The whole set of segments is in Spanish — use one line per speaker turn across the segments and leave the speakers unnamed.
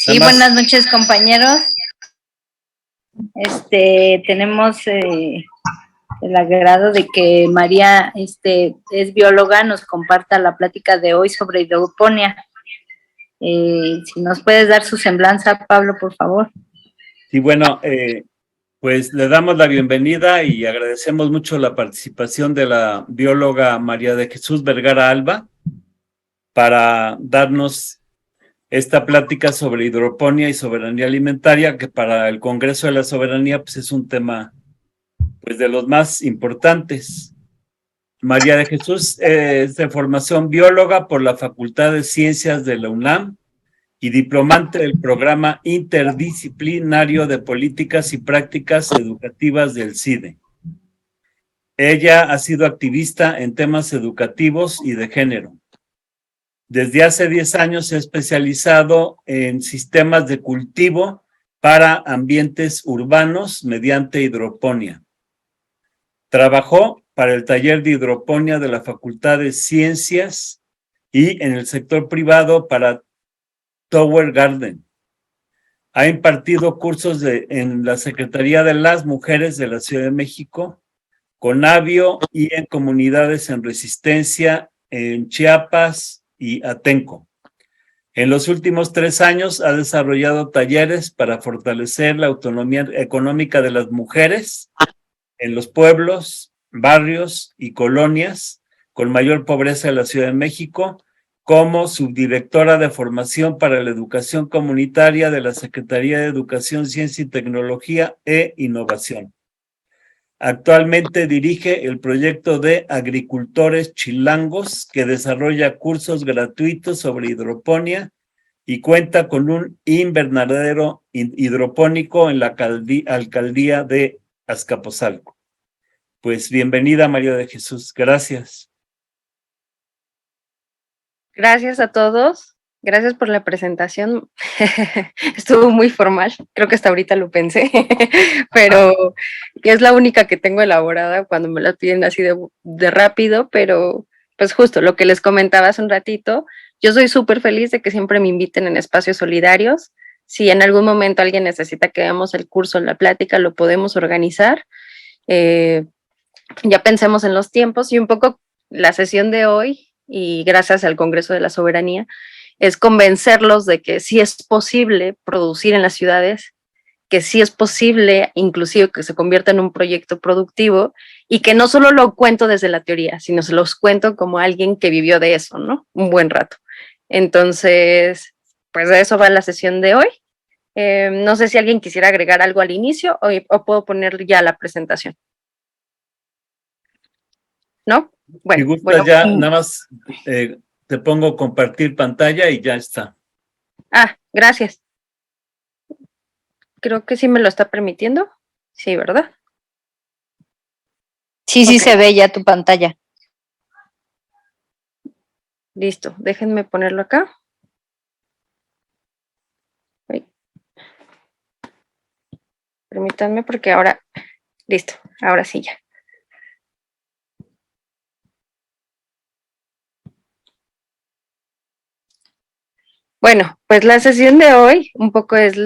Sí, buenas noches, compañeros. Tenemos el agrado de que María es bióloga, nos comparta la plática de hoy sobre hidroponía. Si nos puedes dar su semblanza, Pablo, por favor.
Sí, bueno, pues le damos la bienvenida y agradecemos mucho la participación de la bióloga María de Jesús Vergara Alba para darnos esta plática sobre hidroponía y soberanía alimentaria, que para el Congreso de la Soberanía pues es un tema pues de los más importantes. María de Jesús es de formación bióloga por la Facultad de Ciencias de la UNAM y diplomante del Programa Interdisciplinario de Políticas y Prácticas Educativas del CIDE. Ella ha sido activista en temas educativos y de género. Desde hace 10 años se ha especializado en sistemas de cultivo para ambientes urbanos mediante hidroponía. Trabajó para el taller de hidroponía de la Facultad de Ciencias y en el sector privado para Tower Garden. Ha impartido cursos en la Secretaría de las Mujeres de la Ciudad de México, Conavio y en comunidades en resistencia en Chiapas y Atenco. En los últimos 3 años ha desarrollado talleres para fortalecer la autonomía económica de las mujeres en los pueblos, barrios y colonias con mayor pobreza de la Ciudad de México, como subdirectora de formación para la educación comunitaria de la Secretaría de Educación, Ciencia y Tecnología e Innovación. Actualmente dirige el proyecto de Agricultores Chilangos, que desarrolla cursos gratuitos sobre hidroponía y cuenta con un invernadero hidropónico en la alcaldía de Azcapotzalco. Pues bienvenida, María de Jesús. Gracias.
Gracias a todos. Gracias por la presentación. Estuvo muy formal. Creo que hasta ahorita lo pensé, pero es la única que tengo elaborada cuando me la piden así de rápido, pero pues justo lo que les comentaba hace un ratito, yo soy súper feliz de que siempre me inviten en espacios solidarios. Si en algún momento alguien necesita que hagamos el curso, la plática, lo podemos organizar. Ya pensemos en los tiempos y un poco la sesión de hoy, y gracias al Congreso de la Soberanía, es convencerlos de que sí es posible producir en las ciudades, que sí es posible inclusive que se convierta en un proyecto productivo y que no solo lo cuento desde la teoría, sino se los cuento como alguien que vivió de eso, ¿no? Un buen rato. Entonces, pues de eso va la sesión de hoy. No sé si alguien quisiera agregar algo al inicio o puedo poner ya la presentación. ¿No?
Bueno, si gustas ya, nada más te pongo compartir pantalla y ya está.
Gracias. Creo que sí me lo está permitiendo. Sí, ¿verdad?
Sí, okay. Sí se ve ya tu pantalla.
Listo, déjenme ponerlo acá. Permítanme porque ahora, listo, ahora sí ya. Bueno, pues la sesión de hoy un poco es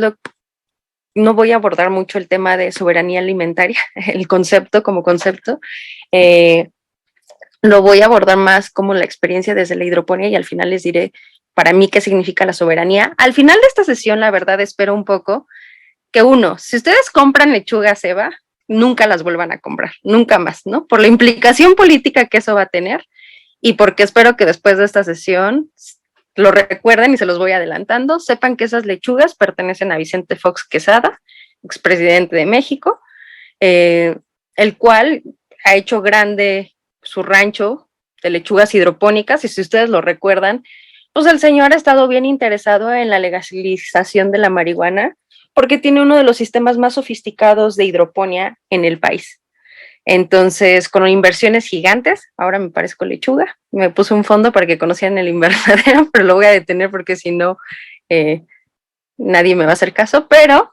no voy a abordar mucho el tema de soberanía alimentaria, el concepto como concepto, lo voy a abordar más como la experiencia desde la hidroponía y al final les diré para mí qué significa la soberanía. Al final de esta sesión, la verdad, espero un poco que si ustedes compran lechugas Eva, nunca las vuelvan a comprar, nunca más, ¿no? Por la implicación política que eso va a tener y porque espero que después de esta sesión lo recuerden y se los voy adelantando, sepan que esas lechugas pertenecen a Vicente Fox Quesada, expresidente de México, el cual ha hecho grande su rancho de lechugas hidropónicas y si ustedes lo recuerdan, pues el señor ha estado bien interesado en la legalización de la marihuana porque tiene uno de los sistemas más sofisticados de hidroponía en el país. Entonces, con inversiones gigantes, ahora me parezco lechuga, me puse un fondo para que conocieran el invernadero, pero lo voy a detener porque si no, nadie me va a hacer caso, pero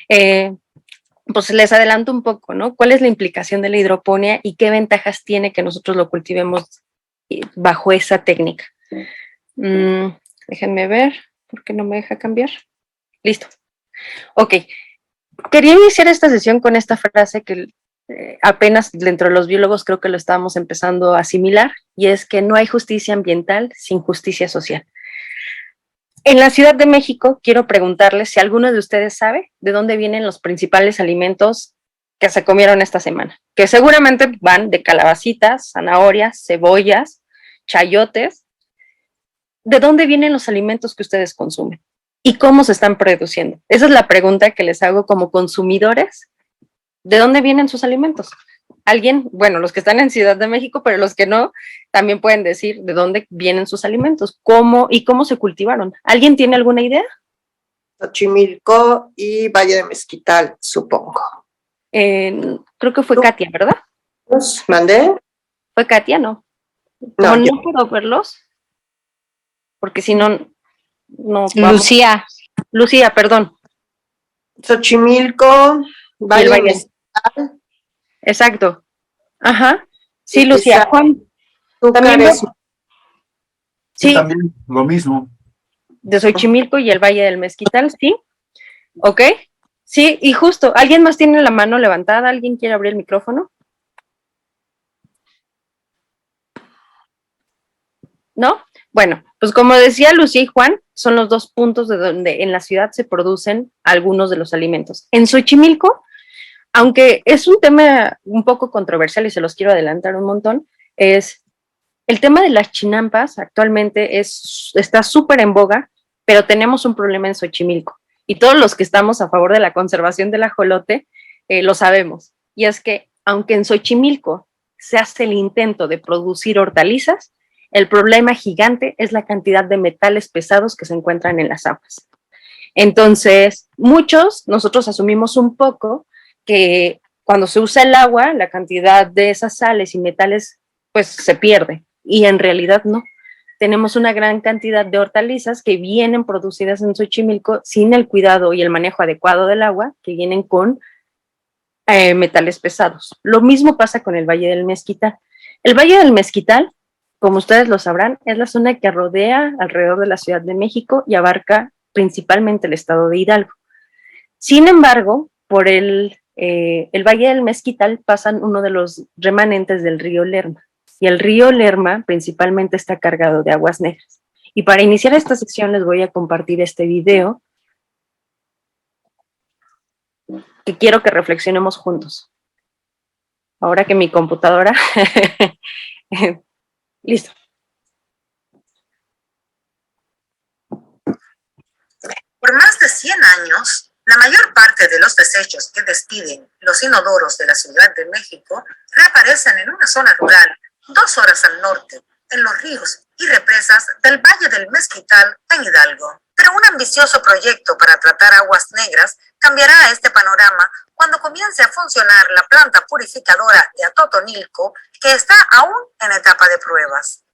pues les adelanto un poco, ¿no? ¿Cuál es la implicación de la hidroponía y qué ventajas tiene que nosotros lo cultivemos bajo esa técnica? Déjenme ver, ¿por qué no me deja cambiar? Listo. Ok. Quería iniciar esta sesión con esta frase que apenas dentro de los biólogos creo que lo estábamos empezando a asimilar, y es que no hay justicia ambiental sin justicia social. En la Ciudad de México, quiero preguntarles si alguno de ustedes sabe de dónde vienen los principales alimentos que se comieron esta semana, que seguramente van de calabacitas, zanahorias, cebollas, chayotes. ¿De dónde vienen los alimentos que ustedes consumen? ¿Y cómo se están produciendo? Esa es la pregunta que les hago como consumidores. ¿De dónde vienen sus alimentos? Alguien, bueno, los que están en Ciudad de México, pero los que no, también pueden decir de dónde vienen sus alimentos, cómo y cómo se cultivaron. ¿Alguien tiene alguna idea?
Xochimilco y Valle de Mezquital, supongo.
Creo que fue Katia, ¿verdad?
¿Mandé?
¿Fue Katia? No.
No,
No puedo verlos, porque si no, no.
Lucía.
Lucía, perdón.
Xochimilco, Valle de Mezquital.
Exacto. Ajá. Sí, Lucía. Juan.
También
Sí.
También lo mismo.
De Xochimilco y el Valle del Mezquital, ¿sí? ¿Ok? Sí, y justo, ¿alguien más tiene la mano levantada? ¿Alguien quiere abrir el micrófono? ¿No? Bueno, pues como decía Lucía y Juan, son los dos puntos de donde en la ciudad se producen algunos de los alimentos. En Xochimilco, aunque es un tema un poco controversial y se los quiero adelantar un montón, es el tema de las chinampas actualmente está súper en boga, pero tenemos un problema en Xochimilco. Y todos los que estamos a favor de la conservación del ajolote lo sabemos. Y es que, aunque en Xochimilco se hace el intento de producir hortalizas, el problema gigante es la cantidad de metales pesados que se encuentran en las aguas. Entonces, nosotros asumimos un poco que cuando se usa el agua, la cantidad de esas sales y metales pues se pierde. Y en realidad no. Tenemos una gran cantidad de hortalizas que vienen producidas en Xochimilco sin el cuidado y el manejo adecuado del agua, que vienen con metales pesados. Lo mismo pasa con el Valle del Mezquital. El Valle del Mezquital, como ustedes lo sabrán, es la zona que rodea alrededor de la Ciudad de México y abarca principalmente el estado de Hidalgo. Sin embargo, por el Valle del Mezquital pasan uno de los remanentes del río Lerma. Y el río Lerma principalmente está cargado de aguas negras. Y para iniciar esta sección les voy a compartir este video que quiero que reflexionemos juntos. Ahora que mi computadora... Listo.
Por más de 100 años, la mayor parte de los desechos que despiden los inodoros de la Ciudad de México reaparecen en una zona rural 2 horas al norte, en los ríos y represas del Valle del Mezquital en Hidalgo. Pero un ambicioso proyecto para tratar aguas negras cambiará este panorama cuando comience a funcionar la planta purificadora de Atotonilco, que está aún en etapa de pruebas.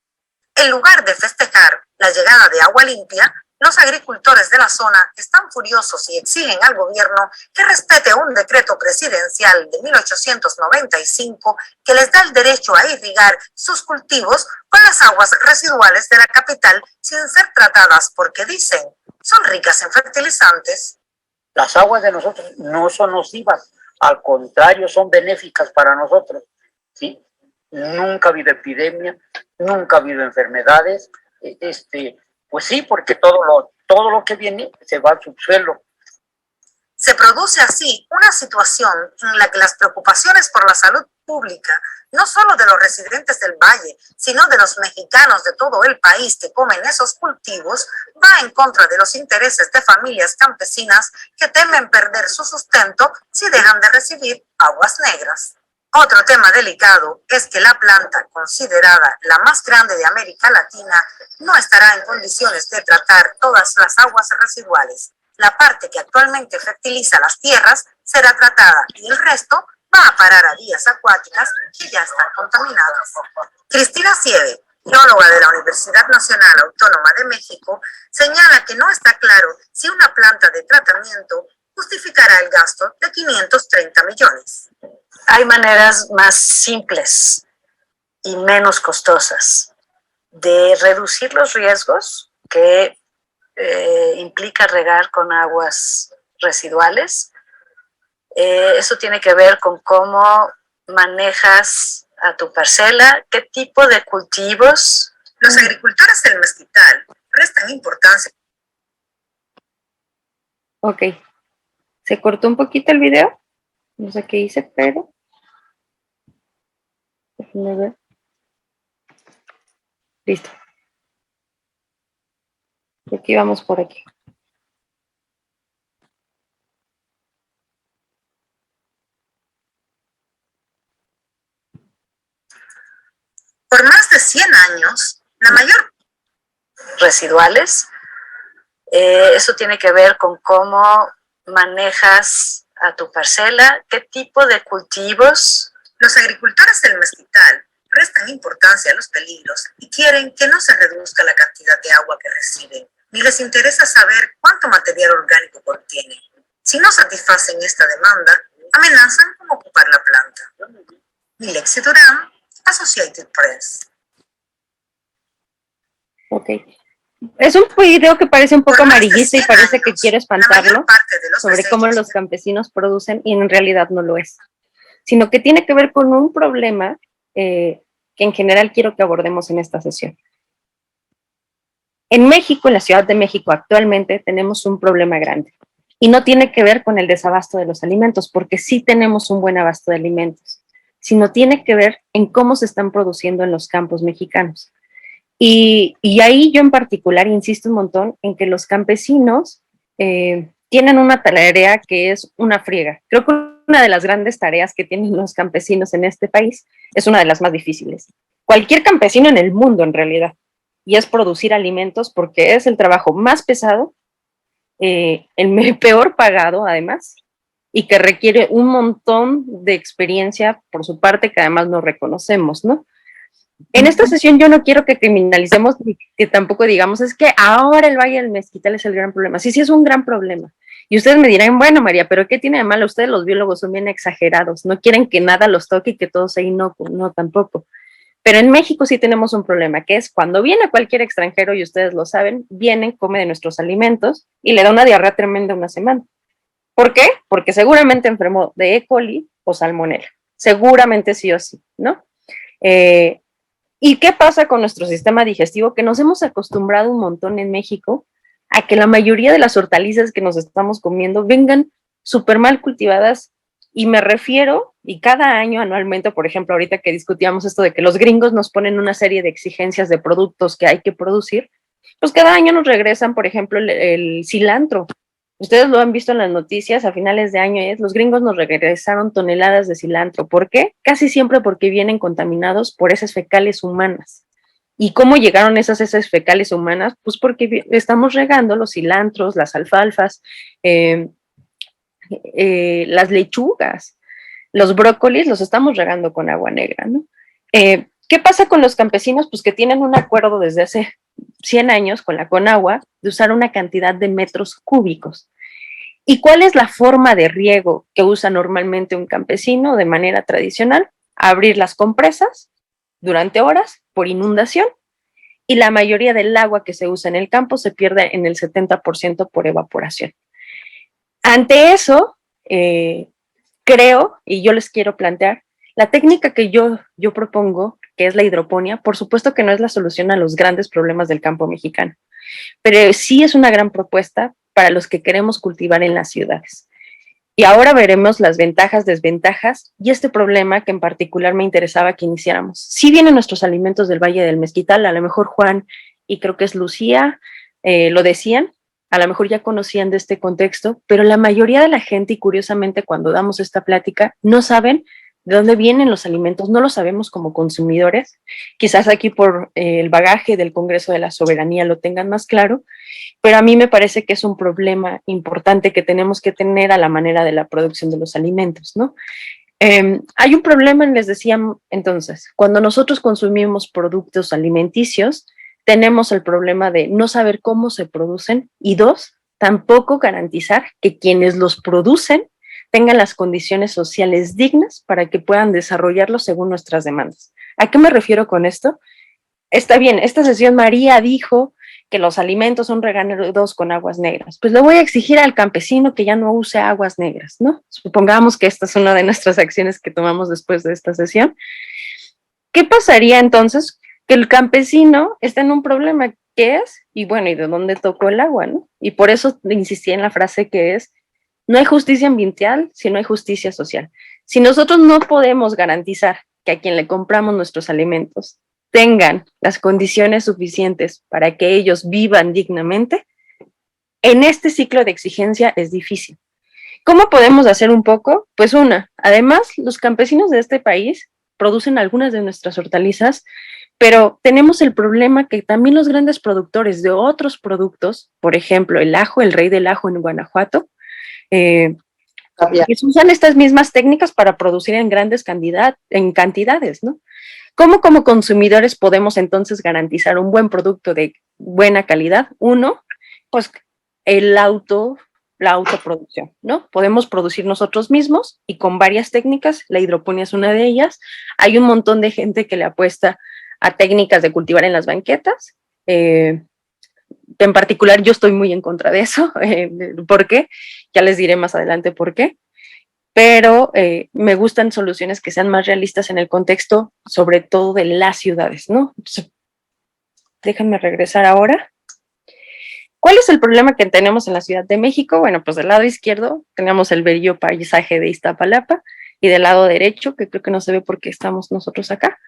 En lugar de festejar la llegada de agua limpia, los agricultores de la zona están furiosos y exigen al gobierno que respete un decreto presidencial de 1895 que les da el derecho a irrigar sus cultivos con las aguas residuales de la capital sin ser tratadas porque, dicen, son ricas en fertilizantes.
Las aguas de nosotros no son nocivas, al contrario, son benéficas para nosotros, ¿sí? Nunca ha habido epidemia, nunca ha habido enfermedades, pues sí, porque todo lo que viene se va al subsuelo.
Se produce así una situación en la que las preocupaciones por la salud pública, no solo de los residentes del valle, sino de los mexicanos de todo el país que comen esos cultivos, va en contra de los intereses de familias campesinas que temen perder su sustento si dejan de recibir aguas negras. Otro tema delicado es que la planta, considerada la más grande de América Latina, no estará en condiciones de tratar todas las aguas residuales. La parte que actualmente fertiliza las tierras será tratada y el resto va a parar a vías acuáticas que ya están contaminadas. Cristina Siede, bióloga de la Universidad Nacional Autónoma de México, señala que no está claro si una planta de tratamiento justificará el gasto de 530 millones.
Hay maneras más simples y menos costosas de reducir los riesgos que implica regar con aguas residuales. Eso tiene que ver con cómo manejas a tu parcela, qué tipo de cultivos.
Los agricultores del mezquital prestan importancia.
Ok. Se cortó un poquito el video. No sé qué hice, pero... Déjenme ver. Listo. Y aquí vamos por aquí.
Por más de 100 años, la mayor
residuales. Eso tiene que ver con cómo manejas a tu parcela, qué tipo de cultivos.
Los agricultores del mezquital prestan importancia a los peligros y quieren que no se reduzca la cantidad de agua que reciben, ni les interesa saber cuánto material orgánico contienen. Si no satisfacen esta demanda, amenazan con ocupar la planta. Milexi Durán, Associated Press.
Ok. Es un video que parece un poco
Por más de
amarillista y
100
parece que
años,
quiere
la mayor
espantarlo
parte de los
sobre cómo
desechos
los campesinos producen y en realidad no lo es, sino que tiene que ver con un problema que en general quiero que abordemos en esta sesión. En México, en la Ciudad de México actualmente tenemos un problema grande y no tiene que ver con el desabasto de los alimentos, porque sí tenemos un buen abasto de alimentos, sino tiene que ver en cómo se están produciendo en los campos mexicanos. Y ahí yo en particular insisto un montón en que los campesinos tienen una tarea que es una friega. Creo que una de las grandes tareas que tienen los campesinos en este país es una de las más difíciles. Cualquier campesino en el mundo en realidad, y es producir alimentos porque es el trabajo más pesado, el peor pagado además, y que requiere un montón de experiencia por su parte que además no reconocemos, ¿no? En esta sesión yo no quiero que criminalicemos ni que tampoco digamos es que ahora el Valle del Mezquital es el gran problema. Sí, sí es un gran problema. Y ustedes me dirán, bueno, María, pero ¿qué tiene de malo? Ustedes los biólogos son bien exagerados, no quieren que nada los toque y que todo sea inocuo, no tampoco. Pero en México sí tenemos un problema, que es cuando viene cualquier extranjero, y ustedes lo saben, viene, come de nuestros alimentos y le da una diarrea tremenda una semana. ¿Por qué? Porque seguramente enfermó de E. coli o salmonela. Seguramente sí o sí, ¿no? ¿Y qué pasa con nuestro sistema digestivo? Que nos hemos acostumbrado un montón en México a que la mayoría de las hortalizas que nos estamos comiendo vengan súper mal cultivadas, y me refiero, y cada año anualmente, por ejemplo, ahorita que discutíamos esto de que los gringos nos ponen una serie de exigencias de productos que hay que producir, pues cada año nos regresan, por ejemplo, el cilantro. Ustedes lo han visto en las noticias, a finales de año los gringos nos regresaron toneladas de cilantro. ¿Por qué? Casi siempre porque vienen contaminados por heces fecales humanas. ¿Y cómo llegaron esas heces fecales humanas? Pues porque estamos regando los cilantros, las alfalfas, las lechugas, los brócolis, los estamos regando con agua negra, ¿no? ¿Qué pasa con los campesinos? Pues que tienen un acuerdo desde hace 100 años con la Conagua de usar una cantidad de metros cúbicos. ¿Y cuál es la forma de riego que usa normalmente un campesino de manera tradicional? Abrir las compresas durante horas por inundación, y la mayoría del agua que se usa en el campo se pierde en el 70% por evaporación. Ante eso, creo, y yo les quiero plantear, la técnica que yo propongo, que es la hidroponía, por supuesto que no es la solución a los grandes problemas del campo mexicano, pero sí es una gran propuesta para los que queremos cultivar en las ciudades. Y ahora veremos las ventajas, desventajas y este problema que en particular me interesaba que iniciáramos. Sí vienen nuestros alimentos del Valle del Mezquital, a lo mejor Juan y creo que es Lucía, lo decían, a lo mejor ya conocían de este contexto, pero la mayoría de la gente, y curiosamente cuando damos esta plática, no saben de dónde vienen los alimentos, no lo sabemos como consumidores, quizás aquí por el bagaje del Congreso de la Soberanía lo tengan más claro, pero a mí me parece que es un problema importante que tenemos que tener a la manera de la producción de los alimentos, ¿no? Hay un problema, les decía entonces, cuando nosotros consumimos productos alimenticios, tenemos el problema de no saber cómo se producen y dos, tampoco garantizar que quienes los producen tengan las condiciones sociales dignas para que puedan desarrollarlos según nuestras demandas. ¿A qué me refiero con esto? Está bien, esta sesión María dijo que los alimentos son regados con aguas negras. Pues le voy a exigir al campesino que ya no use aguas negras, ¿no? Supongamos que esta es una de nuestras acciones que tomamos después de esta sesión. ¿Qué pasaría entonces? Que el campesino está en un problema, ¿qué es? Y bueno, ¿y de dónde tocó el agua, no? Y por eso insistí en la frase que es, no hay justicia ambiental si no hay justicia social. Si nosotros no podemos garantizar que a quien le compramos nuestros alimentos tengan las condiciones suficientes para que ellos vivan dignamente, en este ciclo de exigencia es difícil. ¿Cómo podemos hacer un poco? Pues además, los campesinos de este país producen algunas de nuestras hortalizas, pero tenemos el problema que también los grandes productores de otros productos, por ejemplo, el ajo, el rey del ajo en Guanajuato, que usan estas mismas técnicas para producir en grandes cantidades, ¿no? ¿Cómo como consumidores podemos entonces garantizar un buen producto de buena calidad? Pues la autoproducción, ¿no? Podemos producir nosotros mismos y con varias técnicas, la hidroponía es una de ellas. Hay un montón de gente que le apuesta a técnicas de cultivar en las banquetas. En particular, yo estoy muy en contra de eso. ¿Por qué? Ya les diré más adelante por qué. Pero me gustan soluciones que sean más realistas en el contexto, sobre todo de las ciudades, ¿no? Entonces, déjenme regresar ahora. ¿Cuál es el problema que tenemos en la Ciudad de México? Bueno, pues del lado izquierdo tenemos el bello paisaje de Iztapalapa y del lado derecho, que creo que no se ve porque estamos nosotros acá,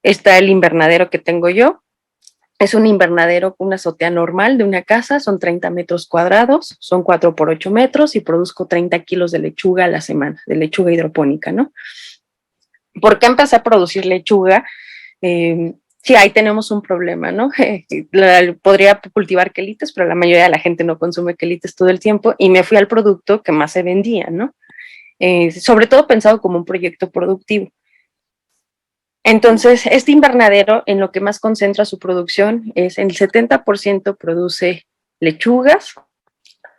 está el invernadero que tengo yo. Es un invernadero con una azotea normal de una casa, son 30 metros cuadrados, son 4 por 8 metros y produzco 30 kilos de lechuga a la semana, de lechuga hidropónica, ¿no? ¿Por qué empecé a producir lechuga? Sí, ahí tenemos un problema, ¿no? Podría cultivar quelites, pero la mayoría de la gente no consume quelites todo el tiempo y me fui al producto que más se vendía, ¿no? Sobre todo pensado como un proyecto productivo. Entonces, este invernadero en lo que más concentra su producción es el 70% produce lechugas,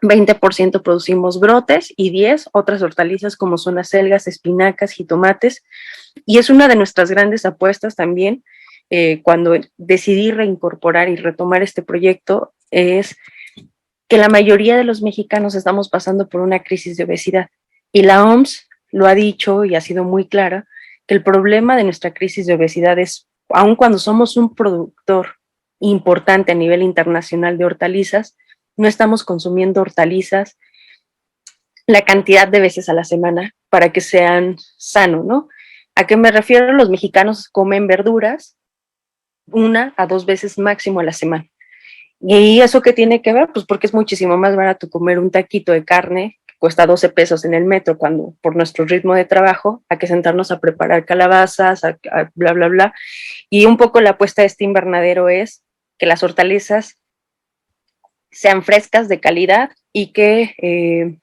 20% producimos brotes y 10% otras hortalizas como son acelgas, espinacas, jitomates. Y es una de nuestras grandes apuestas también cuando decidí reincorporar y retomar este proyecto, es que la mayoría de los mexicanos estamos pasando por una crisis de obesidad. Y la OMS lo ha dicho y ha sido muy clara, que el problema de nuestra crisis de obesidad es, aun cuando somos un productor importante a nivel internacional de hortalizas, no estamos consumiendo hortalizas la cantidad de veces a la semana para que sean sanos, ¿no? ¿A qué me refiero? Los mexicanos comen verduras 1 a 2 veces máximo a la semana. ¿Y eso qué tiene que ver? Pues porque es muchísimo más barato comer un taquito de carne que cuesta 12 pesos en el metro cuando por nuestro ritmo de trabajo, a que sentarnos a preparar calabazas, a bla, bla, bla. Y un poco la apuesta de este invernadero es que las hortalizas sean frescas, de calidad y que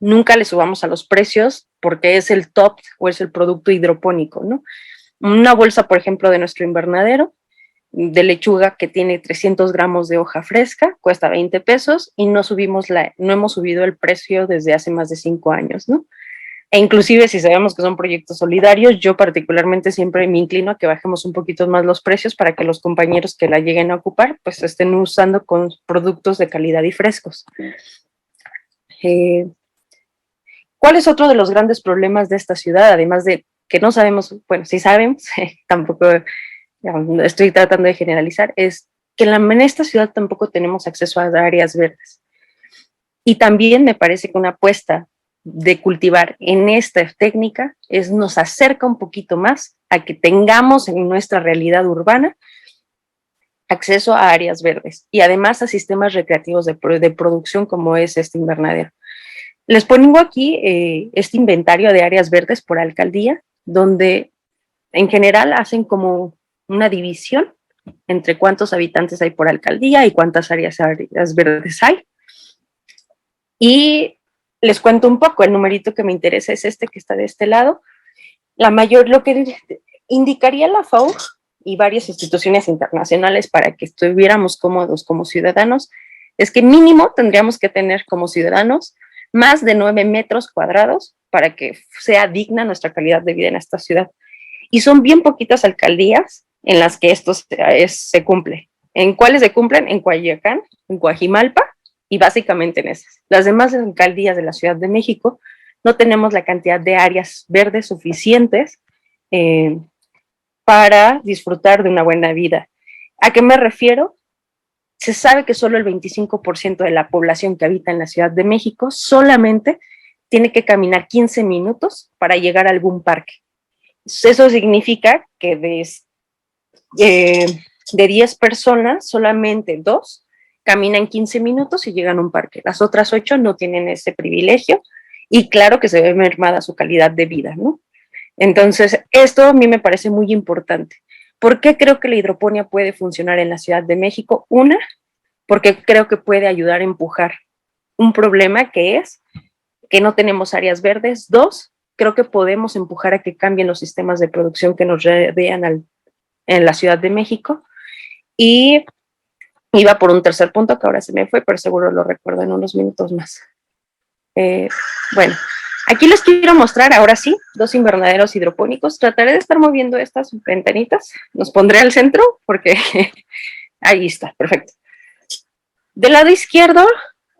nunca le subamos a los precios porque es el top o es el producto hidropónico, ¿no? Una bolsa, por ejemplo, de nuestro invernadero de lechuga que tiene 300 gramos de hoja fresca, cuesta 20 pesos y no hemos subido el precio desde hace más de 5 años, ¿no? E inclusive si sabemos que son proyectos solidarios, yo particularmente siempre me inclino a que bajemos un poquito más los precios para que los compañeros que la lleguen a ocupar pues estén usando con productos de calidad y frescos. ¿Cuál es otro de los grandes problemas de esta ciudad? Además de que no sabemos, bueno, sí sabemos, tampoco estoy tratando de generalizar, es que en esta ciudad tampoco tenemos acceso a áreas verdes. Y también me parece que una apuesta de cultivar en esta técnica nos acerca un poquito más a que tengamos en nuestra realidad urbana acceso a áreas verdes y además a sistemas recreativos de producción como es este invernadero. Les pongo aquí este inventario de áreas verdes por alcaldía, donde en general hacen como una división entre cuántos habitantes hay por alcaldía y cuántas áreas verdes hay. Y les cuento un poco, el numerito que me interesa es este que está de este lado. Lo que indicaría la FAO y varias instituciones internacionales para que estuviéramos cómodos como ciudadanos, es que mínimo tendríamos que tener como ciudadanos más de 9 metros cuadrados para que sea digna nuestra calidad de vida en esta ciudad. Y son bien poquitas alcaldías en las que esto se cumple. ¿En cuáles se cumplen? En Coyoacán, en Coajimalpa y básicamente en esas. Las demás alcaldías de la Ciudad de México no tenemos la cantidad de áreas verdes suficientes para disfrutar de una buena vida. ¿A qué me refiero? Se sabe que solo el 25% de la población que habita en la Ciudad de México solamente tiene que caminar 15 minutos para llegar a algún parque. Eso significa que de 10 personas, solamente 2 caminan 15 minutos y llegan a un parque. Las otras 8 no tienen ese privilegio y claro que se ve mermada su calidad de vida, ¿no? Entonces, esto a mí me parece muy importante. ¿Por qué creo que la hidroponía puede funcionar en la Ciudad de México? Una, porque creo que puede ayudar a empujar un problema que es que no tenemos áreas verdes. 2, creo que podemos empujar a que cambien los sistemas de producción que nos rodean en la Ciudad de México. Y iba por un tercer punto que ahora se me fue, pero seguro lo recuerdo en unos minutos más. Bueno, aquí les quiero mostrar ahora sí 2 invernaderos hidropónicos. Trataré de estar moviendo estas ventanitas. Los pondré al centro porque ahí está, perfecto. Del lado izquierdo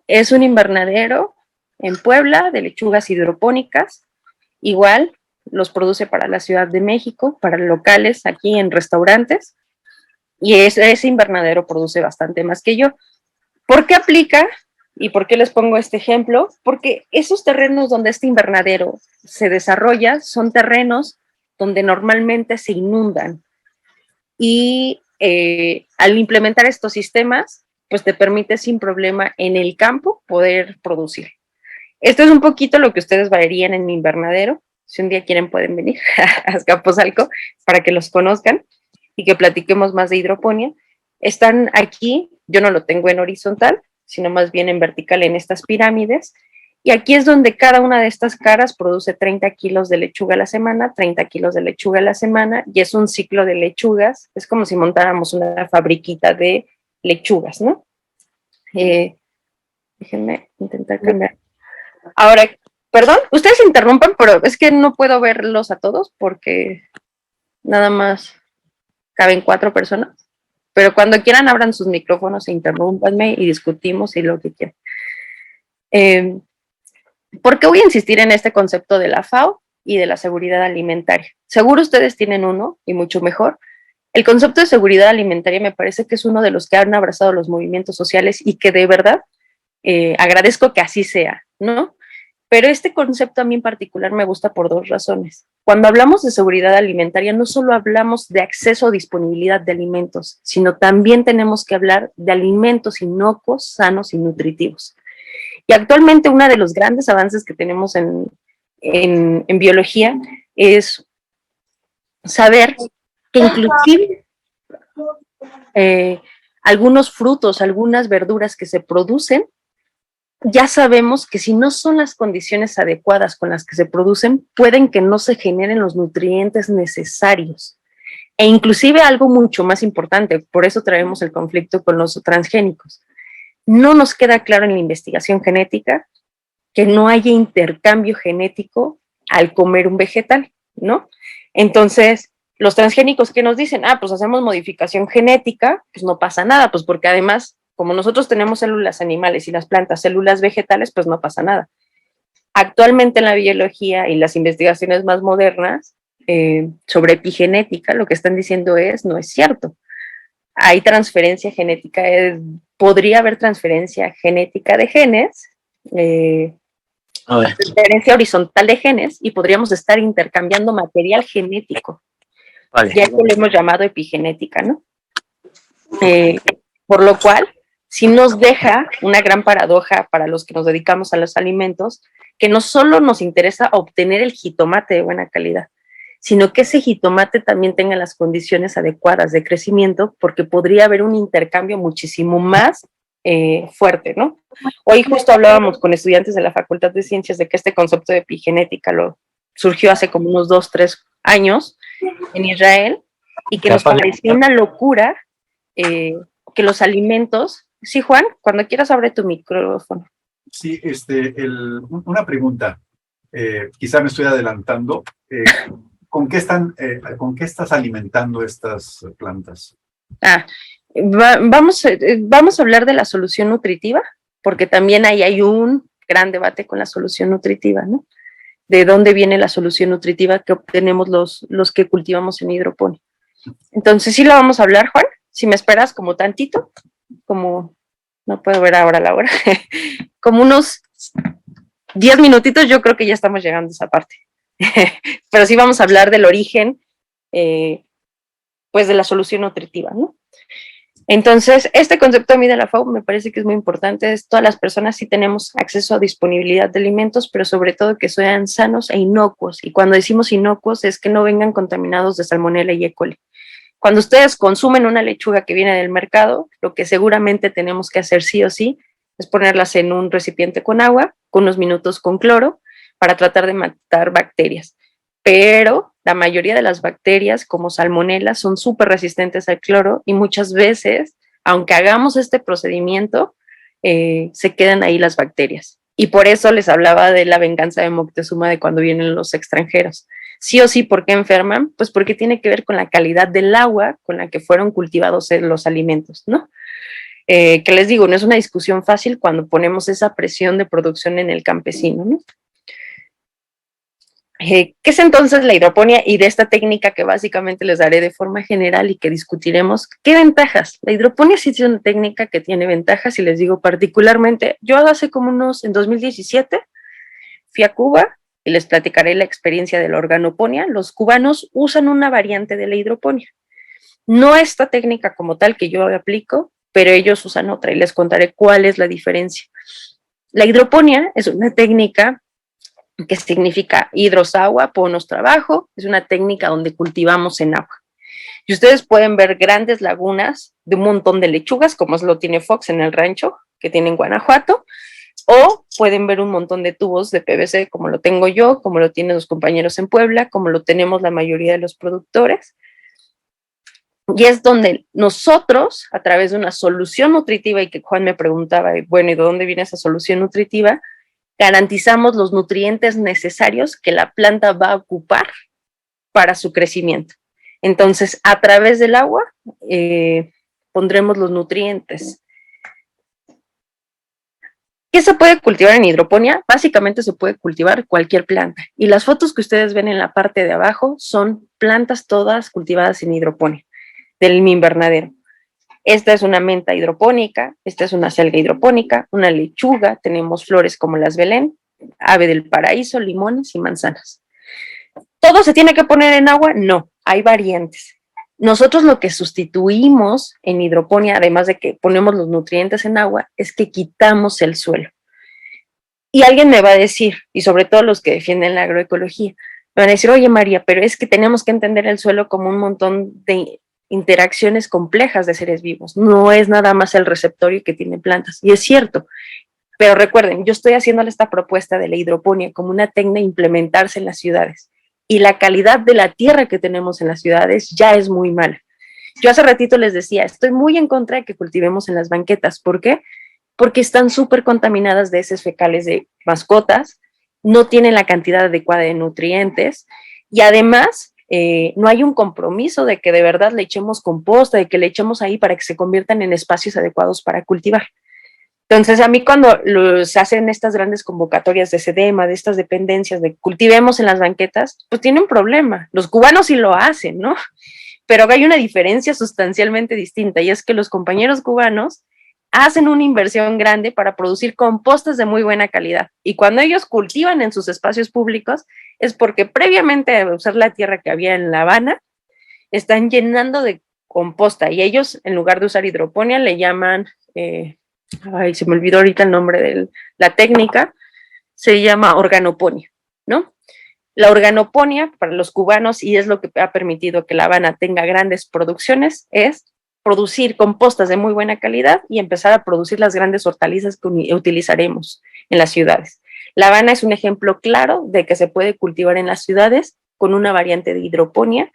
es un invernadero en Puebla de lechugas hidropónicas. Igual los produce para la Ciudad de México, para locales aquí en restaurantes. Y ese invernadero produce bastante más que yo. ¿Por qué aplica? ¿Y por qué les pongo este ejemplo? Porque esos terrenos donde este invernadero se desarrolla son terrenos donde normalmente se inundan. Y al implementar estos sistemas, pues te permite sin problema en el campo poder producir. Esto es un poquito lo que ustedes verían en mi invernadero. Si un día quieren pueden venir a Azcapotzalco para que los conozcan y que platiquemos más de hidroponía. Están aquí, yo no lo tengo en horizontal, sino más bien en vertical en estas pirámides. Y aquí es donde cada una de estas caras produce 30 kilos de lechuga a la semana, 30 kilos de lechuga a la semana, y es un ciclo de lechugas. Es como si montáramos una fabriquita de lechugas, ¿no? Déjenme intentar cambiar. Ahora, perdón, ustedes interrumpan, pero es que no puedo verlos a todos porque nada más caben 4 personas. Pero cuando quieran abran sus micrófonos e interrúmpanme y discutimos y lo que quieran. ¿Por qué voy a insistir en este concepto de la FAO y de la seguridad alimentaria? Seguro ustedes tienen uno y mucho mejor. El concepto de seguridad alimentaria me parece que es uno de los que han abrazado los movimientos sociales y que de verdad agradezco que así sea, ¿no? Pero este concepto a mí en particular me gusta por 2 razones. Cuando hablamos de seguridad alimentaria, no solo hablamos de acceso o disponibilidad de alimentos, sino también tenemos que hablar de alimentos inocuos, sanos y nutritivos. Y actualmente uno de los grandes avances que tenemos en biología es saber que inclusive algunos frutos, algunas verduras que se producen, ya sabemos que si no son las condiciones adecuadas con las que se producen, pueden que no se generen los nutrientes necesarios. E inclusive algo mucho más importante, por eso traemos el conflicto con los transgénicos. No nos queda claro en la investigación genética que no haya intercambio genético al comer un vegetal, ¿no? Entonces, los transgénicos, ¿qué nos dicen? Pues hacemos modificación genética, pues no pasa nada, pues porque además, como nosotros tenemos células animales y las plantas células vegetales, pues no pasa nada. Actualmente en la biología y las investigaciones más modernas sobre epigenética, lo que están diciendo no es cierto. Hay transferencia genética, podría haber transferencia genética de genes, transferencia horizontal de genes, y podríamos estar intercambiando material genético. Vale. Ya que lo hemos llamado epigenética, ¿no? Por lo cual, sí nos deja una gran paradoja para los que nos dedicamos a los alimentos, que no solo nos interesa obtener el jitomate de buena calidad, sino que ese jitomate también tenga las condiciones adecuadas de crecimiento, porque podría haber un intercambio muchísimo más fuerte, ¿no? Hoy justo hablábamos con estudiantes de la Facultad de Ciencias de que este concepto de epigenética surgió hace como unos 2, 3 años en Israel, y que nos parecía una locura que los alimentos... Sí, Juan, cuando quieras abre tu micrófono.
Sí, una pregunta, quizá me estoy adelantando. ¿Con qué estás alimentando estas plantas?
Vamos a hablar de la solución nutritiva, porque también ahí hay un gran debate con la solución nutritiva, ¿no? De dónde viene la solución nutritiva que obtenemos los que cultivamos en hidroponía. Entonces, sí la vamos a hablar, Juan, si me esperas como tantito, como, no puedo ver ahora la hora, como unos 10 minutitos, yo creo que ya estamos llegando a esa parte. Pero sí vamos a hablar del origen, pues de la solución nutritiva, ¿no? Entonces, este concepto a mí de la FAO me parece que es muy importante. Todas las personas sí tenemos acceso a disponibilidad de alimentos, pero sobre todo que sean sanos e inocuos. Y cuando decimos inocuos es que no vengan contaminados de salmonela y E. coli. Cuando ustedes consumen una lechuga que viene del mercado, lo que seguramente tenemos que hacer sí o sí es ponerlas en un recipiente con agua, con unos minutos con cloro, para tratar de matar bacterias. Pero la mayoría de las bacterias, como salmonella, son súper resistentes al cloro y muchas veces, aunque hagamos este procedimiento, se quedan ahí las bacterias. Y por eso les hablaba de la venganza de Moctezuma de cuando vienen los extranjeros. Sí o sí, ¿por qué enferman? Pues porque tiene que ver con la calidad del agua con la que fueron cultivados los alimentos, ¿no? Que les digo, no es una discusión fácil cuando ponemos esa presión de producción en el campesino, ¿no? ¿Qué es entonces la hidroponía? Y de esta técnica que básicamente les daré de forma general y que discutiremos, ¿qué ventajas? La hidroponía sí es una técnica que tiene ventajas y les digo particularmente, yo hace como en 2017, fui a Cuba y les platicaré la experiencia de la organoponía. Los cubanos usan una variante de la hidroponía. No esta técnica como tal que yo aplico, pero ellos usan otra y les contaré cuál es la diferencia. La hidroponía es una técnica que significa hidros agua, ponos trabajo, es una técnica donde cultivamos en agua. Y ustedes pueden ver grandes lagunas de un montón de lechugas, como lo tiene Fox en el rancho que tiene en Guanajuato, o pueden ver un montón de tubos de PVC, como lo tengo yo, como lo tienen los compañeros en Puebla, como lo tenemos la mayoría de los productores. Y es donde nosotros, a través de una solución nutritiva, y que Juan me preguntaba, bueno, ¿y de dónde viene esa solución nutritiva? Garantizamos los nutrientes necesarios que la planta va a ocupar para su crecimiento. Entonces, a través del agua, pondremos los nutrientes. ¿Qué se puede cultivar en hidroponía? Básicamente se puede cultivar cualquier planta. Y las fotos que ustedes ven en la parte de abajo son plantas todas cultivadas en hidroponía, del mi invernadero. Esta es una menta hidropónica, esta es una selga hidropónica, una lechuga, tenemos flores como las Belén, ave del paraíso, limones y manzanas. ¿Todo se tiene que poner en agua? No, hay variantes. Nosotros lo que sustituimos en hidroponía, además de que ponemos los nutrientes en agua, es que quitamos el suelo. Y alguien me va a decir, y sobre todo los que defienden la agroecología, me van a decir, oye María, pero es que tenemos que entender el suelo como un montón de interacciones complejas de seres vivos, no es nada más el receptorio que tiene plantas, y es cierto, pero recuerden, yo estoy haciéndole esta propuesta de la hidroponía como una técnica a implementarse en las ciudades, y la calidad de la tierra que tenemos en las ciudades ya es muy mala. Yo hace ratito les decía, estoy muy en contra de que cultivemos en las banquetas, ¿por qué? Porque están súper contaminadas de heces fecales de mascotas, no tienen la cantidad adecuada de nutrientes, y además no hay un compromiso de que de verdad le echemos composta, de que le echemos ahí para que se conviertan en espacios adecuados para cultivar. Entonces, a mí cuando se hacen estas grandes convocatorias de SEDEMA, de estas dependencias de cultivemos en las banquetas, pues tiene un problema. Los cubanos sí lo hacen, ¿no? Pero hay una diferencia sustancialmente distinta, y es que los compañeros cubanos hacen una inversión grande para producir compostas de muy buena calidad. Y cuando ellos cultivan en sus espacios públicos, es porque previamente a usar la tierra que había en La Habana, están llenando de composta. Y ellos, en lugar de usar hidroponía, le llaman, se me olvidó ahorita el nombre de la técnica, se llama organoponía, ¿no? La organoponía para los cubanos, y es lo que ha permitido que La Habana tenga grandes producciones, es producir compostas de muy buena calidad y empezar a producir las grandes hortalizas que utilizaremos en las ciudades. La Habana es un ejemplo claro de que se puede cultivar en las ciudades con una variante de hidroponía,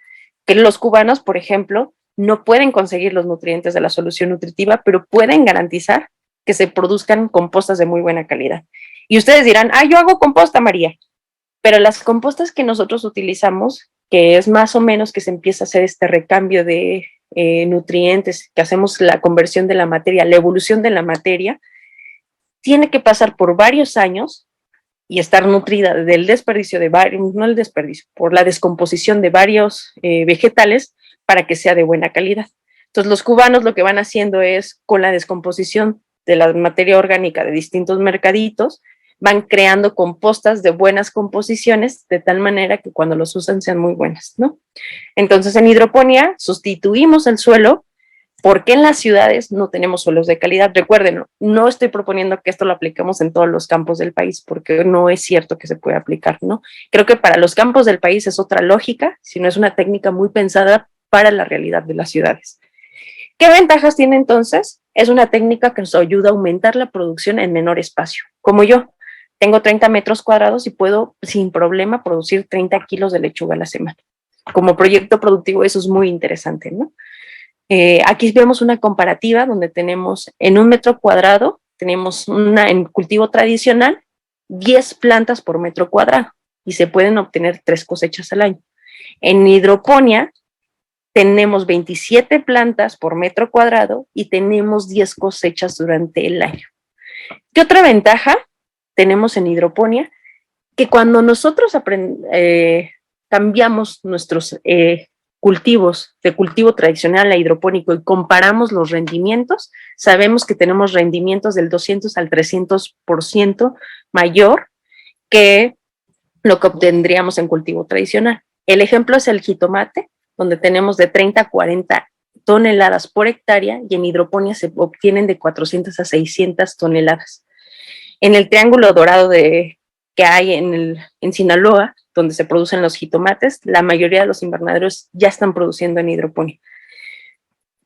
que los cubanos, por ejemplo, no pueden conseguir los nutrientes de la solución nutritiva, pero pueden garantizar que se produzcan compostas de muy buena calidad. Y ustedes dirán, yo hago composta, María, pero las compostas que nosotros utilizamos, que es más o menos que se empieza a hacer este recambio de nutrientes, que hacemos la conversión de la materia, la evolución de la materia, tiene que pasar por varios años y estar nutrida del desperdicio de varios, no el desperdicio, por la descomposición de varios vegetales para que sea de buena calidad. Entonces los cubanos lo que van haciendo es, con la descomposición de la materia orgánica de distintos mercaditos, van creando compostas de buenas composiciones, de tal manera que cuando los usan sean muy buenas, ¿no? Entonces en hidroponía sustituimos el suelo, porque en las ciudades no tenemos suelos de calidad. Recuerden, no estoy proponiendo que esto lo apliquemos en todos los campos del país, porque no es cierto que se pueda aplicar, ¿no? Creo que para los campos del país es otra lógica, sino es una técnica muy pensada para la realidad de las ciudades. ¿Qué ventajas tiene entonces? Es una técnica que nos ayuda a aumentar la producción en menor espacio. Como yo, tengo 30 metros cuadrados y puedo sin problema producir 30 kilos de lechuga a la semana. Como proyecto productivo eso es muy interesante, ¿no? Aquí vemos una comparativa donde tenemos en 1 metro cuadrado, tenemos en cultivo tradicional 10 plantas por metro cuadrado y se pueden obtener 3 cosechas al año. En hidroponía tenemos 27 plantas por metro cuadrado y tenemos 10 cosechas durante el año. ¿Qué otra ventaja tenemos en hidroponía? Que cuando nosotros cambiamos nuestros cultivos de cultivo tradicional a hidropónico y comparamos los rendimientos, sabemos que tenemos rendimientos del 200 al 300% mayor que lo que obtendríamos en cultivo tradicional. El ejemplo es el jitomate, donde tenemos de 30 a 40 toneladas por hectárea y en hidroponía se obtienen de 400 a 600 toneladas. En el triángulo dorado que hay en Sinaloa, donde se producen los jitomates, la mayoría de los invernaderos ya están produciendo en hidroponía.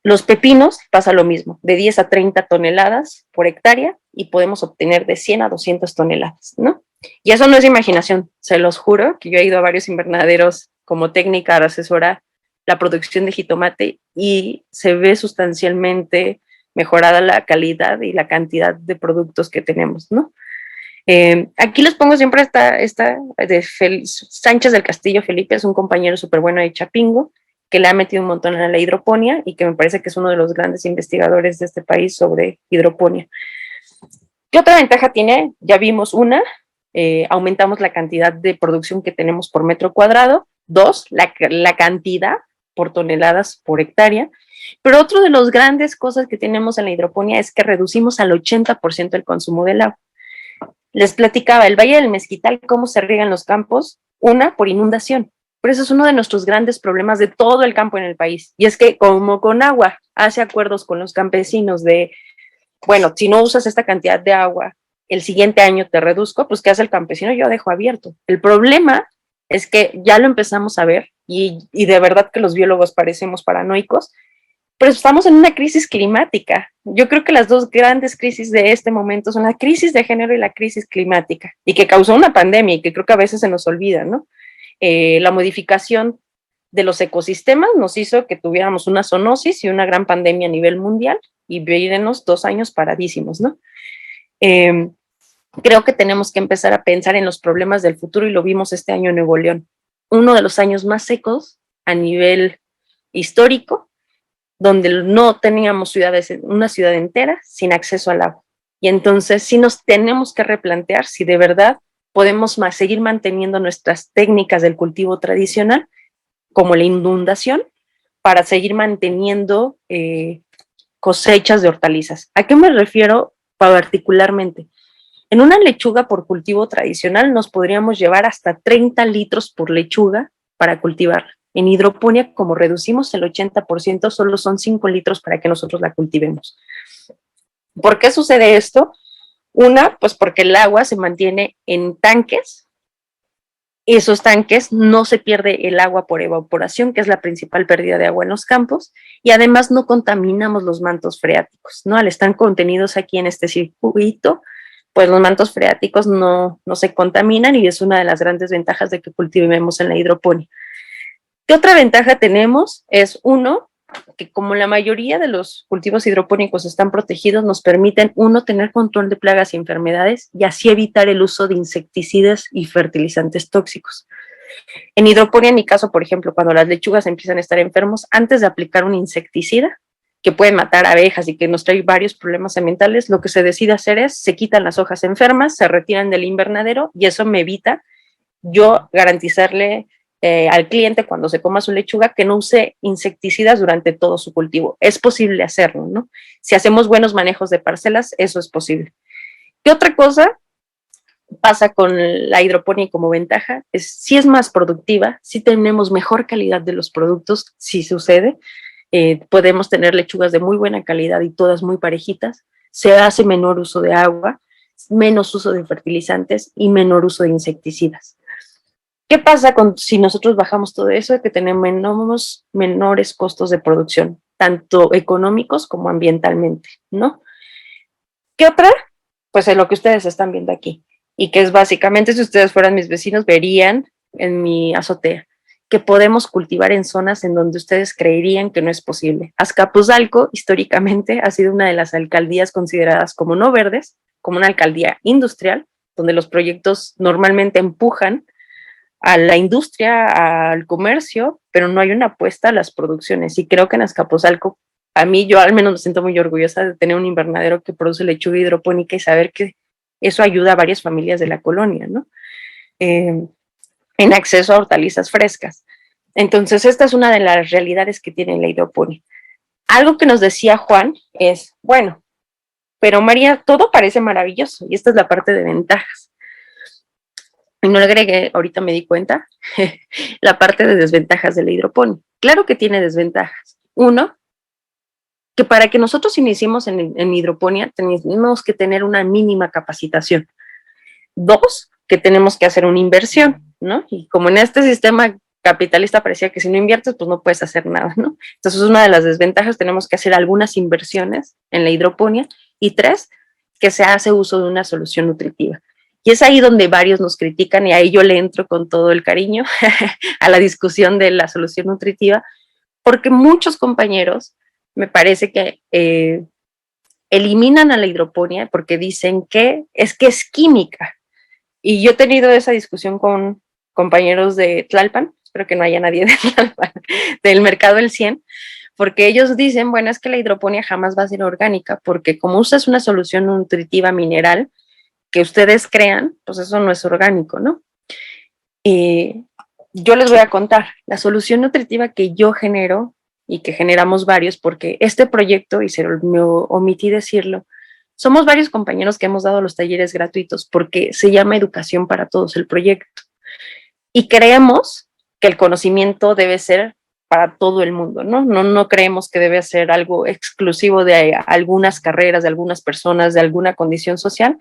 Los pepinos pasa lo mismo, de 10 a 30 toneladas por hectárea y podemos obtener de 100 a 200 toneladas, ¿no? Y eso no es imaginación, se los juro que yo he ido a varios invernaderos como técnica para asesorar la producción de jitomate y se ve sustancialmente mejorada la calidad y la cantidad de productos que tenemos, ¿no? Aquí les pongo siempre esta de Sánchez del Castillo Felipe, es un compañero súper bueno de Chapingo, que le ha metido un montón a la hidroponía y que me parece que es uno de los grandes investigadores de este país sobre hidroponía. ¿Qué otra ventaja tiene? Ya vimos una, aumentamos la cantidad de producción que tenemos por metro cuadrado. 2, la cantidad por toneladas por hectárea. Pero otro de las grandes cosas que tenemos en la hidroponía es que reducimos al 80% el consumo del agua. Les platicaba, el Valle del Mezquital, cómo se riegan los campos, una, por inundación. Pero eso es uno de nuestros grandes problemas de todo el campo en el país. Y es que como con agua hace acuerdos con los campesinos de, bueno, si no usas esta cantidad de agua, el siguiente año te reduzco, pues ¿qué hace el campesino? Yo dejo abierto. El problema es que ya lo empezamos a ver y de verdad que los biólogos parecemos paranoicos, pero estamos en una crisis climática. Yo creo que las dos grandes crisis de este momento son la crisis de género y la crisis climática, y que causó una pandemia y que creo que a veces se nos olvida, ¿no? La modificación de los ecosistemas nos hizo que tuviéramos una zoonosis y una gran pandemia a nivel mundial y vírenos 2 años paradísimos, ¿no? Creo que tenemos que empezar a pensar en los problemas del futuro y lo vimos este año en Nuevo León. Uno de los años más secos a nivel histórico, donde no teníamos una ciudad entera sin acceso al agua. Y entonces sí nos tenemos que replantear si de verdad podemos seguir manteniendo nuestras técnicas del cultivo tradicional, como la inundación, para seguir manteniendo cosechas de hortalizas. ¿A qué me refiero particularmente? En una lechuga por cultivo tradicional nos podríamos llevar hasta 30 litros por lechuga para cultivarla. En hidroponía, como reducimos el 80%, solo son 5 litros para que nosotros la cultivemos. ¿Por qué sucede esto? Una, pues porque el agua se mantiene en tanques. Esos tanques no se pierde el agua por evaporación, que es la principal pérdida de agua en los campos, y además no contaminamos los mantos freáticos, ¿no? Al estar contenidos aquí en este circuito, pues los mantos freáticos no se contaminan y es una de las grandes ventajas de que cultivemos en la hidroponía. ¿Qué otra ventaja tenemos? Es uno, que como la mayoría de los cultivos hidropónicos están protegidos, nos permiten, uno, tener control de plagas y enfermedades y así evitar el uso de insecticidas y fertilizantes tóxicos. En hidroponía, en mi caso, por ejemplo, cuando las lechugas empiezan a estar enfermos, antes de aplicar un insecticida que puede matar abejas y que nos trae varios problemas ambientales, lo que se decide hacer es, se quitan las hojas enfermas, se retiran del invernadero y eso me evita yo garantizarle al cliente cuando se coma su lechuga que no use insecticidas durante todo su cultivo. Es posible hacerlo, ¿no? Si hacemos buenos manejos de parcelas, eso es posible. ¿Qué otra cosa pasa con la hidroponía como ventaja? Si es más productiva, si tenemos mejor calidad de los productos, si sucede, podemos tener lechugas de muy buena calidad y todas muy parejitas, se hace menor uso de agua, menos uso de fertilizantes y menor uso de insecticidas. ¿Qué pasa si nosotros bajamos todo eso? Que tenemos menores costos de producción, tanto económicos como ambientalmente, ¿no? ¿Qué otra? Pues es lo que ustedes están viendo aquí, y que es básicamente, si ustedes fueran mis vecinos, verían en mi azotea, que podemos cultivar en zonas en donde ustedes creerían que no es posible. Azcapotzalco, históricamente, ha sido una de las alcaldías consideradas como no verdes, como una alcaldía industrial, donde los proyectos normalmente empujan a la industria, al comercio, pero no hay una apuesta a las producciones. Y creo que en Azcapotzalco, a mí, yo al menos me siento muy orgullosa de tener un invernadero que produce lechuga hidropónica y saber que eso ayuda a varias familias de la colonia, ¿no? En acceso a hortalizas frescas. Entonces, esta es una de las realidades que tiene la hidroponía. Algo que nos decía Juan es, bueno, pero María, todo parece maravilloso, y esta es la parte de ventajas. Y no le agregué, ahorita me di cuenta, la parte de desventajas de la hidroponía. Claro que tiene desventajas. Uno, que para que nosotros iniciemos en hidroponía tenemos que tener una mínima capacitación. Dos, que tenemos que hacer una inversión, ¿no? Y como en este sistema capitalista parecía que si no inviertes, pues no puedes hacer nada, ¿no? Entonces, una de las desventajas, tenemos que hacer algunas inversiones en la hidroponía. Y tres, que se hace uso de una solución nutritiva. Y es ahí donde varios nos critican, y ahí yo le entro con todo el cariño a la discusión de la solución nutritiva, porque muchos compañeros me parece que eliminan a la hidroponía porque dicen que es química. Y yo he tenido esa discusión con compañeros de Tlalpan, espero que no haya nadie de Tlalpan, del Mercado del 100, porque ellos dicen, bueno, es que la hidroponía jamás va a ser orgánica, porque como usas una solución nutritiva mineral que ustedes crean, pues eso no es orgánico, ¿no? Y yo les voy a contar, la solución nutritiva que yo genero y que generamos varios, porque este proyecto, y me omití decirlo, somos varios compañeros que hemos dado los talleres gratuitos porque se llama Educación para Todos el proyecto. Y creemos que el conocimiento debe ser para todo el mundo, ¿no? No creemos que debe ser algo exclusivo de algunas carreras, de algunas personas, de alguna condición social,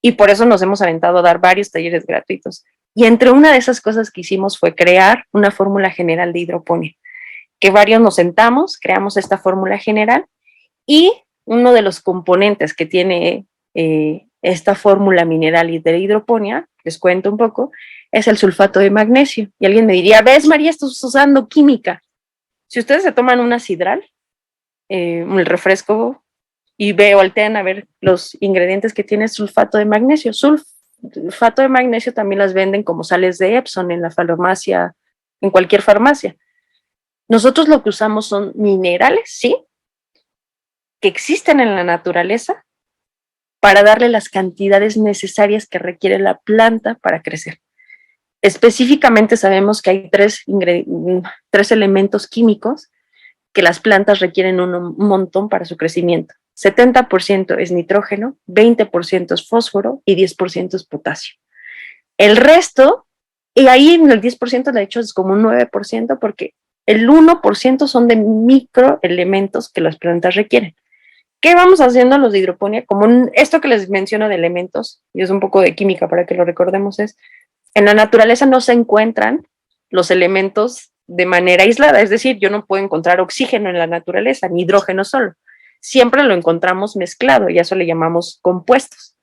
y por eso nos hemos aventado a dar varios talleres gratuitos. Y entre una de esas cosas que hicimos fue crear una fórmula general de hidroponía, que varios nos sentamos, creamos esta fórmula general, y uno de los componentes que tiene esta fórmula mineral y de hidroponía, les cuento un poco, es el sulfato de magnesio. Y alguien me diría, ¿ves, María, estás usando química? Si ustedes se toman una sidral, el refresco, y voltean a ver los ingredientes que tiene sulfato de magnesio. Sulfato de magnesio también las venden como sales de Epsom en la farmacia, en cualquier farmacia. Nosotros lo que usamos son minerales, sí, que existen en la naturaleza para darle las cantidades necesarias que requiere la planta para crecer. Específicamente sabemos que hay tres elementos químicos que las plantas requieren un montón para su crecimiento. 70% es nitrógeno, 20% es fósforo y 10% es potasio. El resto, y ahí en el 10% de hecho es como un 9%, porque el 1% son de microelementos que las plantas requieren. ¿Qué vamos haciendo los de hidroponía? Como esto que les menciono de elementos, y es un poco de química para que lo recordemos, es en la naturaleza no se encuentran los elementos de manera aislada, es decir, yo no puedo encontrar oxígeno en la naturaleza, ni hidrógeno solo. Siempre lo encontramos mezclado y a eso le llamamos compuestos.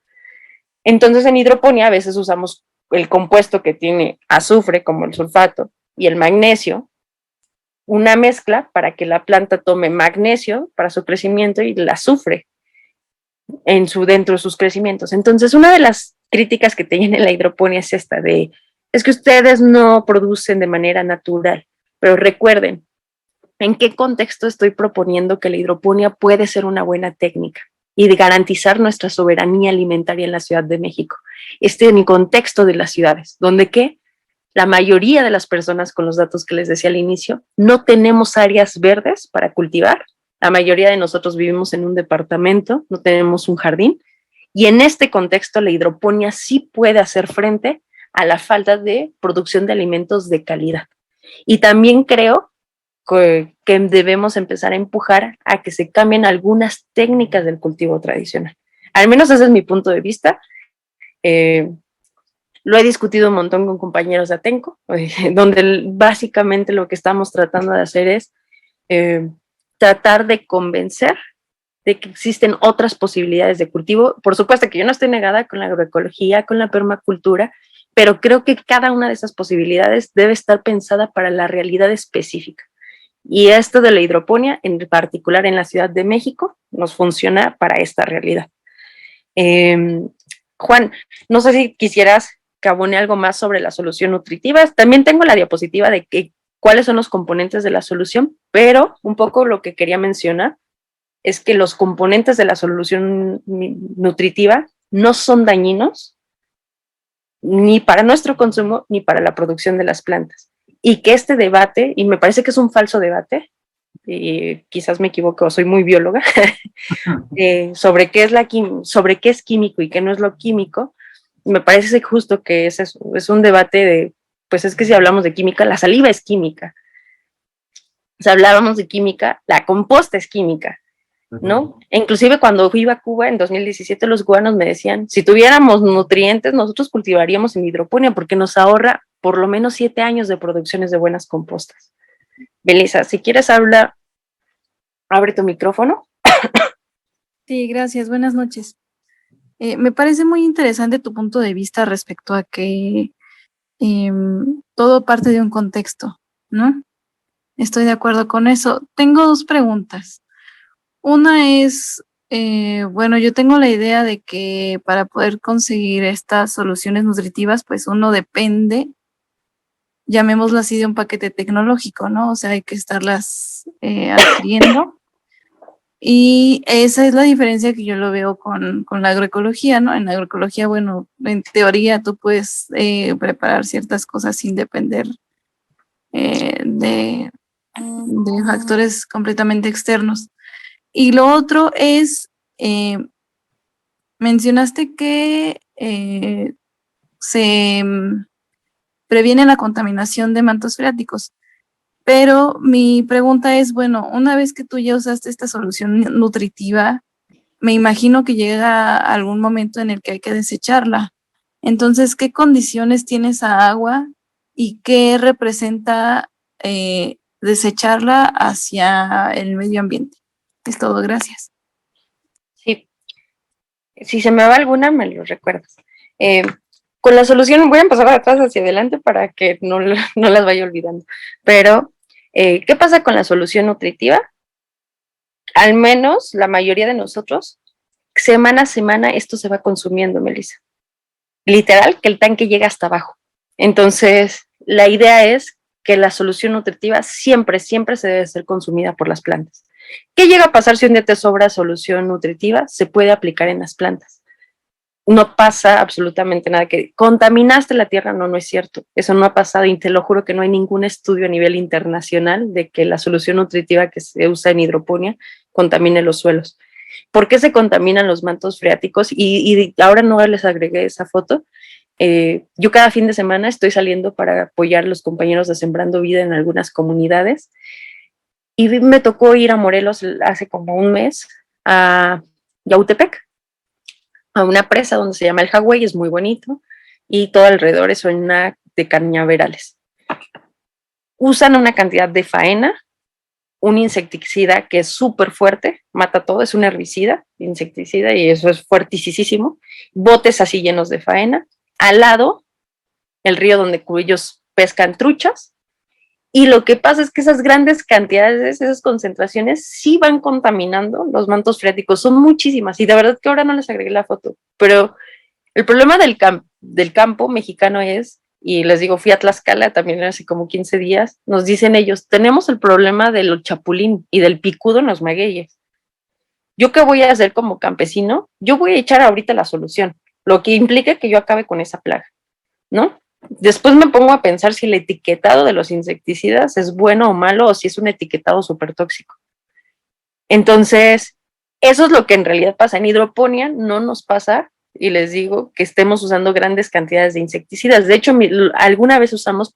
Entonces en hidroponía a veces usamos el compuesto que tiene azufre, como el sulfato, y el magnesio, una mezcla para que la planta tome magnesio para su crecimiento y el azufre dentro de sus crecimientos. Entonces una de las críticas que tiene la hidroponía es esta de es que ustedes no producen de manera natural, pero recuerden, ¿en qué contexto estoy proponiendo que la hidroponía puede ser una buena técnica y de garantizar nuestra soberanía alimentaria en la Ciudad de México? En el contexto de las ciudades, donde la mayoría de las personas, con los datos que les decía al inicio, no tenemos áreas verdes para cultivar. La mayoría de nosotros vivimos en un departamento, no tenemos un jardín, y en este contexto la hidroponía sí puede hacer frente a la falta de producción de alimentos de calidad. Y también creo que debemos empezar a empujar a que se cambien algunas técnicas del cultivo tradicional. Al menos ese es mi punto de vista. Lo he discutido un montón con compañeros de Atenco, donde básicamente lo que estamos tratando de hacer es tratar de convencer de que existen otras posibilidades de cultivo. Por supuesto que yo no estoy negada con la agroecología, con la permacultura, pero creo que cada una de esas posibilidades debe estar pensada para la realidad específica. Y esto de la hidroponía, en particular en la Ciudad de México, nos funciona para esta realidad. Juan, no sé si quisieras que abone algo más sobre la solución nutritiva. También tengo la diapositiva de cuáles son los componentes de la solución, pero un poco lo que quería mencionar es que los componentes de la solución nutritiva no son dañinos ni para nuestro consumo ni para la producción de las plantas. Y que este debate, y me parece que es un falso debate, y quizás me equivoco, soy muy bióloga, sobre qué es químico y qué no es lo químico, me parece justo que es un debate de, pues es que si hablamos de química, la saliva es química. Si hablábamos de química, la composta es química, ¿no? E inclusive cuando iba a Cuba en 2017, los cubanos me decían, si tuviéramos nutrientes, nosotros cultivaríamos en hidroponía porque nos ahorra por lo menos 7 años de producciones de buenas compostas. Belisa, si quieres hablar, abre tu micrófono.
Sí, gracias. Buenas noches. Me parece muy interesante tu punto de vista respecto a que todo parte de un contexto, ¿no? Estoy de acuerdo con eso. Tengo 2 preguntas. Una es, bueno, yo tengo la idea de que para poder conseguir estas soluciones nutritivas, pues uno depende, llamémoslo así, de un paquete tecnológico, ¿no? O sea, hay que estarlas adquiriendo. Y esa es la diferencia que yo lo veo con la agroecología, ¿no? En la agroecología, bueno, en teoría tú puedes preparar ciertas cosas sin depender de factores completamente externos. Y lo otro es, mencionaste que se previene la contaminación de mantos freáticos. Pero mi pregunta es, bueno, una vez que tú ya usaste esta solución nutritiva, me imagino que llega algún momento en el que hay que desecharla. Entonces, ¿qué condiciones tiene esa agua y qué representa desecharla hacia el medio ambiente? Es todo, gracias.
Sí. Si se me va alguna, me lo recuerdas. Con la solución, voy a empezar de atrás hacia adelante para que no las vaya olvidando. Pero, ¿qué pasa con la solución nutritiva? Al menos la mayoría de nosotros, semana a semana, esto se va consumiendo, Melissa. Literal, que el tanque llega hasta abajo. Entonces, la idea es que la solución nutritiva siempre se debe ser consumida por las plantas. ¿Qué llega a pasar si un día te sobra solución nutritiva? Se puede aplicar en las plantas. No pasa absolutamente nada. Que contaminaste la tierra, no es cierto. Eso no ha pasado y te lo juro que no hay ningún estudio a nivel internacional de que la solución nutritiva que se usa en hidroponía contamine los suelos. ¿Por qué se contaminan los mantos freáticos? Y ahora no les agregué esa foto. Yo cada fin de semana estoy saliendo para apoyar a los compañeros de Sembrando Vida en algunas comunidades y me tocó ir a Morelos hace como un mes a Yautepec, a una presa donde se llama El Jagüey, es muy bonito, y todo alrededor es zona de cañaverales. Usan una cantidad de faena, un insecticida que es súper fuerte, mata todo, es un herbicida, insecticida, y eso es fuertísimo, botes así llenos de faena, al lado, el río donde ellos pescan truchas, y lo que pasa es que esas grandes cantidades, esas concentraciones, sí van contaminando los mantos freáticos, son muchísimas, y de verdad que ahora no les agregué la foto, pero el problema del campo mexicano es y les digo, fui a Tlaxcala también hace como 15 días, nos dicen ellos, tenemos el problema del chapulín y del picudo en los magueyes. ¿Yo qué voy a hacer como campesino? Yo voy a echar ahorita la solución, lo que implica que yo acabe con esa plaga, ¿no? Después me pongo a pensar si el etiquetado de los insecticidas es bueno o malo, o si es un etiquetado súper tóxico. Entonces, eso es lo que en realidad pasa. En hidroponía no nos pasa, y les digo, que estemos usando grandes cantidades de insecticidas. De hecho, alguna vez usamos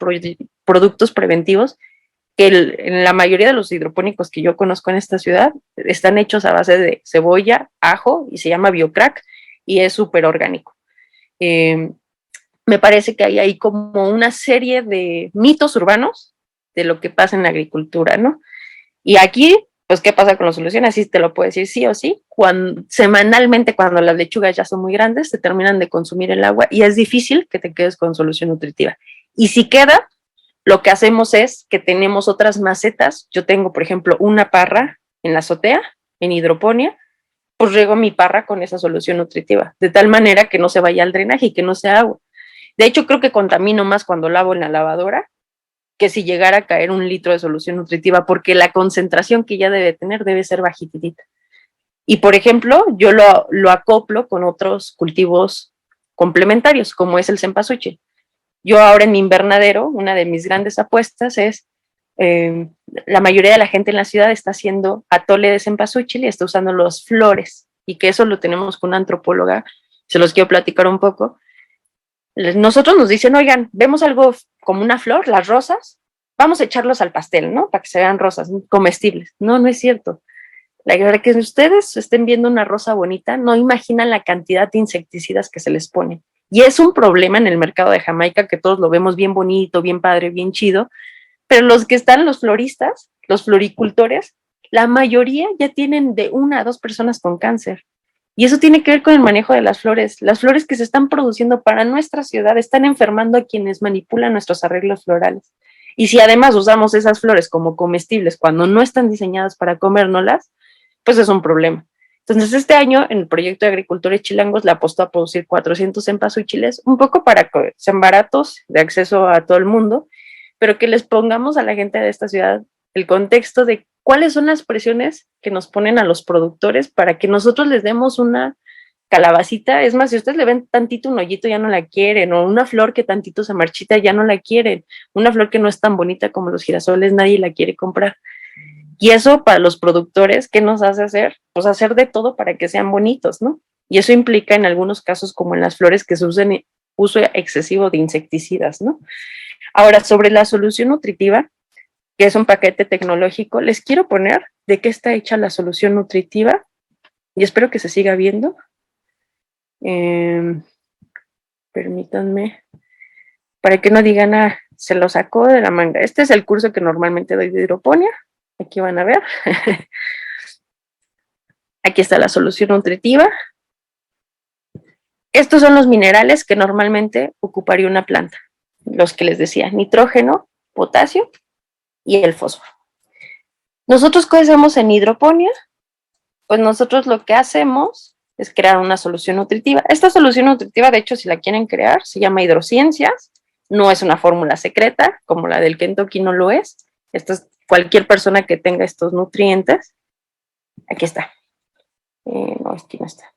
productos preventivos que en la mayoría de los hidropónicos que yo conozco en esta ciudad están hechos a base de cebolla, ajo, y se llama BioCrack, y es súper orgánico. Me parece que hay ahí como una serie de mitos urbanos de lo que pasa en la agricultura, ¿no? Y aquí, pues, ¿qué pasa con la solución? Así te lo puedo decir sí o sí. Semanalmente, cuando las lechugas ya son muy grandes, se terminan de consumir el agua y es difícil que te quedes con solución nutritiva. Y si queda, lo que hacemos es que tenemos otras macetas. Yo tengo, por ejemplo, una parra en la azotea, en hidroponía, pues riego mi parra con esa solución nutritiva, de tal manera que no se vaya al drenaje y que no sea agua. De hecho, creo que contamino más cuando lavo en la lavadora que si llegara a caer 1 litro de solución nutritiva, porque la concentración que ya debe tener debe ser bajitita. Y, por ejemplo, yo lo acoplo con otros cultivos complementarios, como es el cempasúchil. Yo ahora en mi invernadero, una de mis grandes apuestas es, la mayoría de la gente en la ciudad está haciendo atole de cempasúchil y está usando las flores, y que eso lo tenemos con una antropóloga, se los quiero platicar un poco. Nosotros nos dicen, oigan, vemos algo como una flor, las rosas, vamos a echarlos al pastel, ¿no? Para que se vean rosas, comestibles. No, no es cierto. La verdad que ustedes estén viendo una rosa bonita, no imaginan la cantidad de insecticidas que se les pone. Y es un problema en el mercado de Jamaica, que todos lo vemos bien bonito, bien padre, bien chido, pero los que están, los floristas, los floricultores, la mayoría ya tienen de 1 a 2 personas con cáncer. Y eso tiene que ver con el manejo de las flores. Las flores que se están produciendo para nuestra ciudad están enfermando a quienes manipulan nuestros arreglos florales. Y si además usamos esas flores como comestibles cuando no están diseñadas para comérnoslas, pues es un problema. Entonces, este año, en el proyecto de Agricultores Chilangos, le apostó a producir 400 cempasúchiles, un poco para que sean baratos, de acceso a todo el mundo, pero que les pongamos a la gente de esta ciudad el contexto de cuáles son las presiones que nos ponen a los productores para que nosotros les demos una calabacita. Es más, si ustedes le ven tantito un hoyito, ya no la quieren, o una flor que tantito se marchita, ya no la quieren, una flor que no es tan bonita como los girasoles, nadie la quiere comprar. Y eso para los productores, ¿qué nos hace hacer? Pues hacer de todo para que sean bonitos, ¿no? Y eso implica en algunos casos, como en las flores, que se usen uso excesivo de insecticidas, ¿no? Ahora, sobre la solución nutritiva, que es un paquete tecnológico, les quiero poner de qué está hecha la solución nutritiva y espero que se siga viendo. Permítanme, para que no digan, se lo sacó de la manga. Este es el curso que normalmente doy de hidroponía. Aquí van a ver. Aquí está la solución nutritiva. Estos son los minerales que normalmente ocuparía una planta. Los que les decía, nitrógeno, potasio y el fósforo. ¿Nosotros qué hacemos en hidroponía? Pues nosotros lo que hacemos es crear una solución nutritiva. Esta solución nutritiva, de hecho, si la quieren crear, se llama hidrociencias. No es una fórmula secreta, como la del Kentucky no lo es. Esto es cualquier persona que tenga estos nutrientes. Aquí está. No, aquí no está.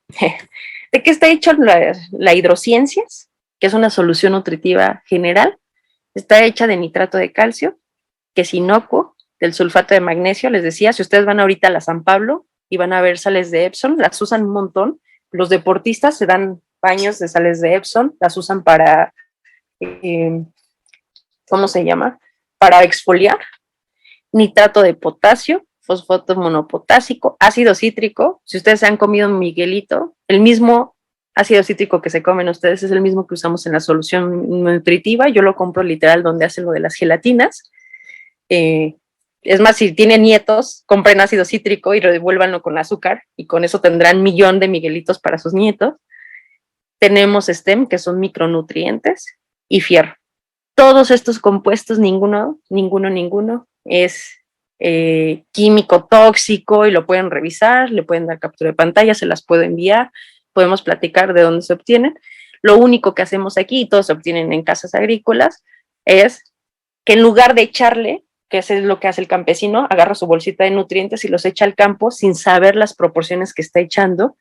¿De qué está hecho la hidrociencias? Que es una solución nutritiva general. Está hecha de nitrato de calcio, que es inocuo, del sulfato de magnesio. Les decía, si ustedes van ahorita a la San Pablo y van a ver sales de Epsom, las usan un montón. Los deportistas se dan baños de sales de Epsom, las usan para, ¿cómo se llama? Para exfoliar. Nitrato de potasio, fosfato monopotásico, ácido cítrico. Si ustedes han comido un Miguelito, el mismo ácido cítrico que se comen ustedes es el mismo que usamos en la solución nutritiva. Yo lo compro literal donde hacen lo de las gelatinas. Es más, si tienen nietos, compren ácido cítrico y revuélvanlo con azúcar y con eso tendrán 1,000,000 de Miguelitos para sus nietos. Tenemos STEM, que son micronutrientes, y fierro. Todos estos compuestos, ninguno es químico tóxico y lo pueden revisar, le pueden dar captura de pantalla, se las puedo enviar, podemos platicar de dónde se obtienen. Lo único que hacemos aquí, y todos se obtienen en casas agrícolas, es que en lugar de echarle, que eso es lo que hace el campesino, agarra su bolsita de nutrientes y los echa al campo sin saber las proporciones que está echando,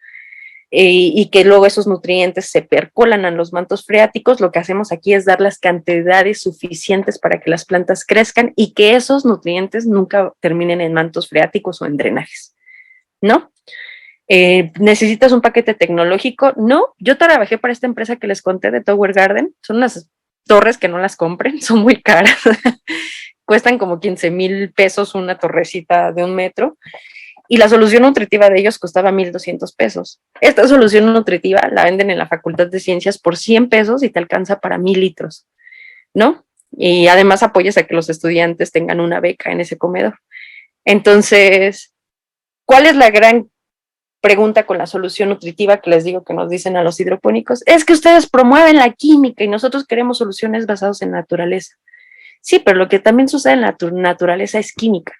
y que luego esos nutrientes se percolan a los mantos freáticos. Lo que hacemos aquí es dar las cantidades suficientes para que las plantas crezcan y que esos nutrientes nunca terminen en mantos freáticos o en drenajes, ¿no? ¿Necesitas un paquete tecnológico? No, yo trabajé para esta empresa que les conté de Tower Garden. Son unas torres que no las compren, son muy caras. Cuestan como 15,000 pesos una torrecita de 1 metro. Y la solución nutritiva de ellos costaba 1,200 pesos. Esta solución nutritiva la venden en la Facultad de Ciencias por 100 pesos y te alcanza para 1,000 litros, ¿no? Y además apoyas a que los estudiantes tengan una beca en ese comedor. Entonces, ¿cuál es la gran pregunta con la solución nutritiva que les digo que nos dicen a los hidropónicos? Es que ustedes promueven la química y nosotros queremos soluciones basadas en naturaleza. Sí, pero lo que también sucede en la naturaleza es química.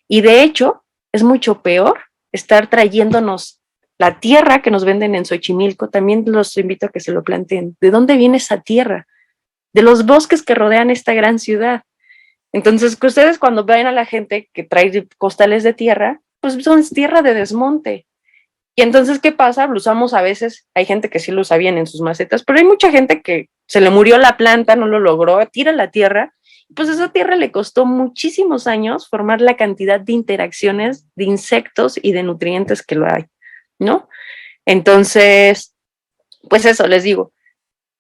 Y de hecho, es mucho peor estar trayéndonos la tierra que nos venden en Xochimilco. También los invito a que se lo planteen. ¿De dónde viene esa tierra? De los bosques que rodean esta gran ciudad. Entonces, que ustedes cuando vean a la gente que trae costales de tierra, pues son tierra de desmonte. Y entonces, ¿qué pasa? Lo usamos a veces, hay gente que sí lo usa bien en sus macetas, pero hay mucha gente que se le murió la planta, no lo logró, tira la tierra. Pues esa tierra le costó muchísimos años formar la cantidad de interacciones de insectos y de nutrientes que lo hay, ¿no? Entonces, pues eso les digo.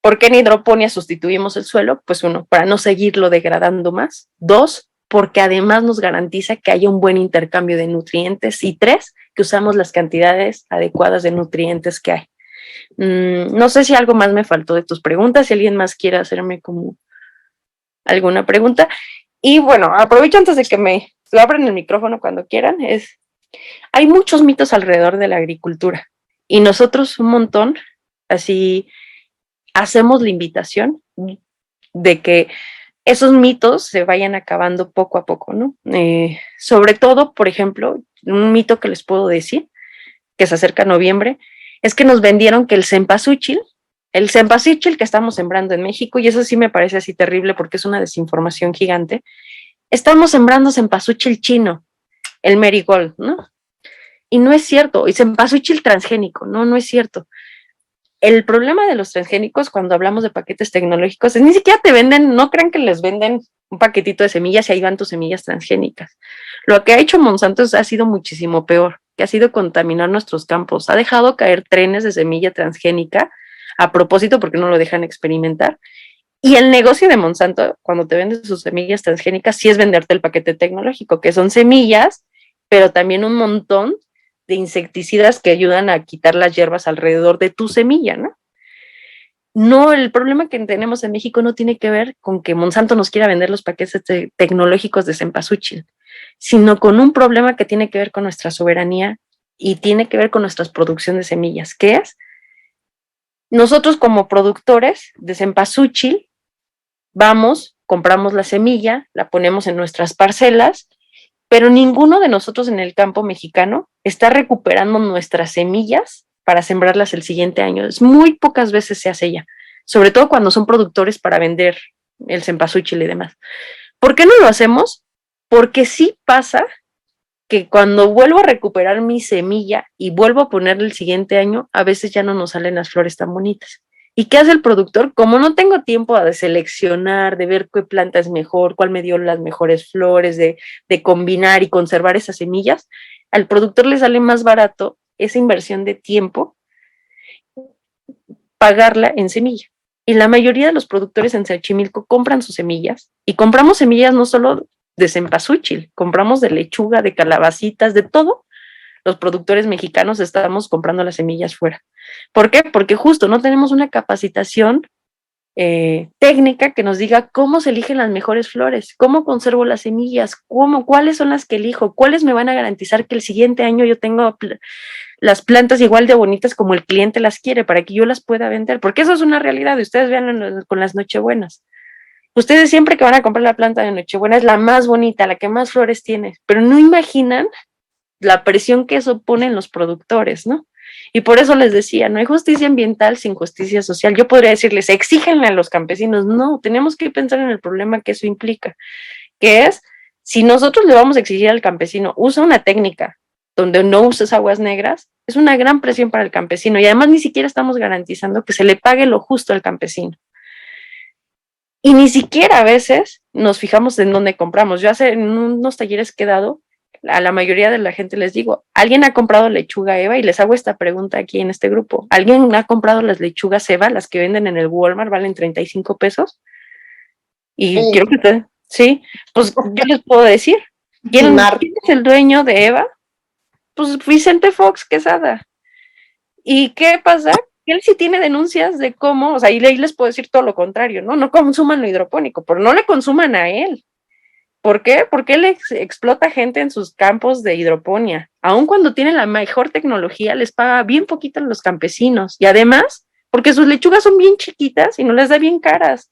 ¿Por qué en hidroponía sustituimos el suelo? Pues 1, para no seguirlo degradando más. 2, porque además nos garantiza que haya un buen intercambio de nutrientes. Y 3, que usamos las cantidades adecuadas de nutrientes que hay. No sé si algo más me faltó de tus preguntas, si alguien más quiere hacerme como alguna pregunta. Y bueno, aprovecho antes de que me lo abran el micrófono cuando quieran. Hay muchos mitos alrededor de la agricultura y nosotros un montón, así hacemos la invitación de que esos mitos se vayan acabando poco a poco, ¿no? Sobre todo, por ejemplo, un mito que les puedo decir, que se acerca a noviembre, es que nos vendieron que el cempasúchil que estamos sembrando en México, y eso sí me parece así terrible porque es una desinformación gigante, estamos sembrando cempasúchil chino, el marigold, ¿no? Y no es cierto, y cempasúchil transgénico, no es cierto. El problema de los transgénicos cuando hablamos de paquetes tecnológicos es ni siquiera te venden, no crean que les venden un paquetito de semillas y ahí van tus semillas transgénicas. Lo que ha hecho Monsanto ha sido muchísimo peor, que ha sido contaminar nuestros campos, ha dejado caer trenes de semilla transgénica a propósito porque no lo dejan experimentar. Y el negocio de Monsanto, cuando te venden sus semillas transgénicas, sí es venderte el paquete tecnológico, que son semillas, pero también un montón de insecticidas que ayudan a quitar las hierbas alrededor de tu semilla, ¿no? No, el problema que tenemos en México no tiene que ver con que Monsanto nos quiera vender los paquetes tecnológicos de cempasúchil, sino con un problema que tiene que ver con nuestra soberanía y tiene que ver con nuestra producción de semillas, que es nosotros como productores de cempasúchil vamos, compramos la semilla, la ponemos en nuestras parcelas, pero ninguno de nosotros en el campo mexicano está recuperando nuestras semillas para sembrarlas el siguiente año. Muy pocas veces se hace ya, sobre todo cuando son productores para vender el cempasúchil y demás. ¿Por qué no lo hacemos? Porque sí pasa que cuando vuelvo a recuperar mi semilla y vuelvo a ponerla el siguiente año, a veces ya no nos salen las flores tan bonitas. ¿Y qué hace el productor? Como no tengo tiempo de seleccionar, de ver qué planta es mejor, cuál me dio las mejores flores, de combinar y conservar esas semillas, al productor le sale más barato esa inversión de tiempo pagarla en semilla. Y la mayoría de los productores en Xochimilco compran sus semillas y compramos semillas no solo de cempasúchil, compramos de lechuga, de calabacitas, de todo. Los productores mexicanos estamos comprando las semillas fuera. ¿Por qué? Porque justo no tenemos una capacitación técnica que nos diga cómo se eligen las mejores flores, cómo conservo las semillas, cuáles son las que elijo, cuáles me van a garantizar que el siguiente año yo tengo las plantas igual de bonitas como el cliente las quiere para que yo las pueda vender, porque eso es una realidad y ustedes vean con las Nochebuenas. Ustedes siempre que van a comprar la planta de Nochebuena es la más bonita, la que más flores tiene, pero no imaginan la presión que eso pone en los productores, ¿no? Y por eso les decía, no hay justicia ambiental sin justicia social. Yo podría decirles, exíjanle a los campesinos. No, tenemos que pensar en el problema que eso implica, que es, si nosotros le vamos a exigir al campesino, usa una técnica donde no uses aguas negras, es una gran presión para el campesino y además ni siquiera estamos garantizando que se le pague lo justo al campesino. Y ni siquiera a veces nos fijamos en dónde compramos. Yo hace en unos talleres que he dado, a la mayoría de la gente les digo, ¿alguien ha comprado lechuga Eva? Y les hago esta pregunta aquí en este grupo. ¿Alguien ha comprado las lechugas Eva, las que venden en el Walmart, valen 35 pesos? Y
Sí.
quiero que te... Sí, pues yo les puedo decir, ¿quién es el dueño de Eva? Pues Vicente Fox Quesada. ¿Y qué pasa? Él sí tiene denuncias de cómo, o sea, y ahí les puedo decir todo lo contrario, ¿no? No consuman lo hidropónico, pero no le consuman a él. ¿Por qué? Porque él explota gente en sus campos de hidroponía. Aun cuando tiene la mejor tecnología, les paga bien poquito a los campesinos. Y además, porque sus lechugas son bien chiquitas y no les da bien caras.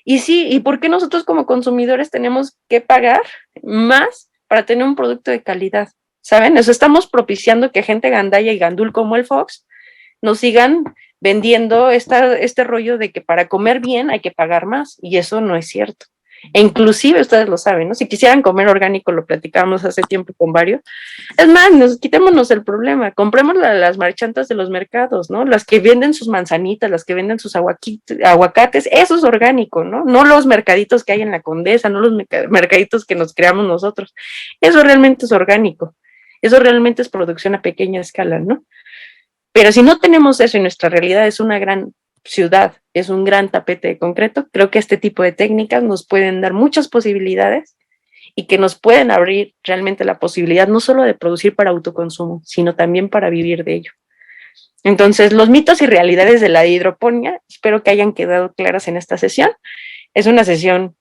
Y sí, ¿y por qué nosotros como consumidores tenemos que pagar más para tener un producto de calidad? ¿Saben? Eso estamos propiciando que gente gandalla y gandul como el Fox nos sigan vendiendo este rollo de que para comer bien hay que pagar más, y eso no es cierto. E inclusive ustedes lo saben, ¿no? Si quisieran comer orgánico, lo platicábamos hace tiempo con varios, es más, quitémonos el problema, compremos las marchantas de los mercados, ¿no? Las que venden sus manzanitas, las que venden sus aguacates, eso es orgánico, ¿no? No los mercaditos que hay en la Condesa, no los mercaditos que nos creamos nosotros, eso realmente es orgánico, eso realmente es producción a pequeña escala, ¿no? Pero si no tenemos eso y nuestra realidad es una gran ciudad, es un gran tapete de concreto, creo que este tipo de técnicas nos pueden dar muchas posibilidades y que nos pueden abrir realmente la posibilidad no solo de producir para autoconsumo, sino también para vivir de ello. Entonces, los mitos y realidades de la hidroponía, espero que hayan quedado claras en esta sesión. Es una sesión,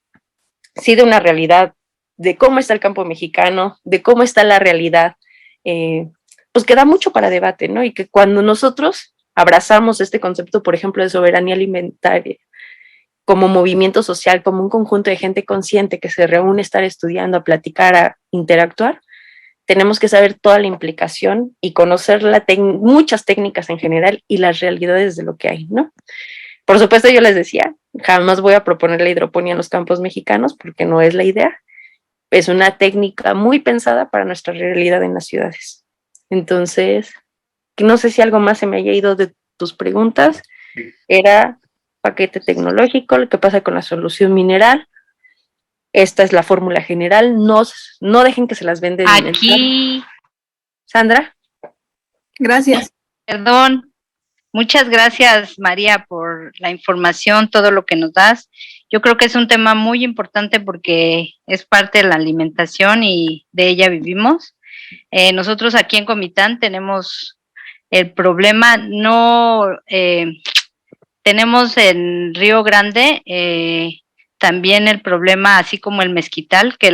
sí, de una realidad, de cómo está el campo mexicano, de cómo está la realidad, pues que da mucho para debate, ¿no? Y que cuando nosotros abrazamos este concepto, por ejemplo, de soberanía alimentaria, como movimiento social, como un conjunto de gente consciente que se reúne a estar estudiando, a platicar, a interactuar, tenemos que saber toda la implicación y conocer muchas técnicas en general y las realidades de lo que hay, ¿no? Por supuesto, yo les decía, jamás voy a proponer la hidroponía en los campos mexicanos porque no es la idea. Es una técnica muy pensada para nuestra realidad en las ciudades. Entonces, no sé si algo más se me haya ido de tus preguntas. Era paquete tecnológico, lo que pasa con la solución mineral. Esta es la fórmula general. No dejen que se las venden.
Aquí.
Sandra.
Gracias.
Perdón. Muchas gracias, María, por la información, todo lo que nos das. Yo creo que es un tema muy importante porque es parte de la alimentación y de ella vivimos. Nosotros aquí en Comitán tenemos el problema, tenemos en Río Grande también el problema, así como el mezquital, que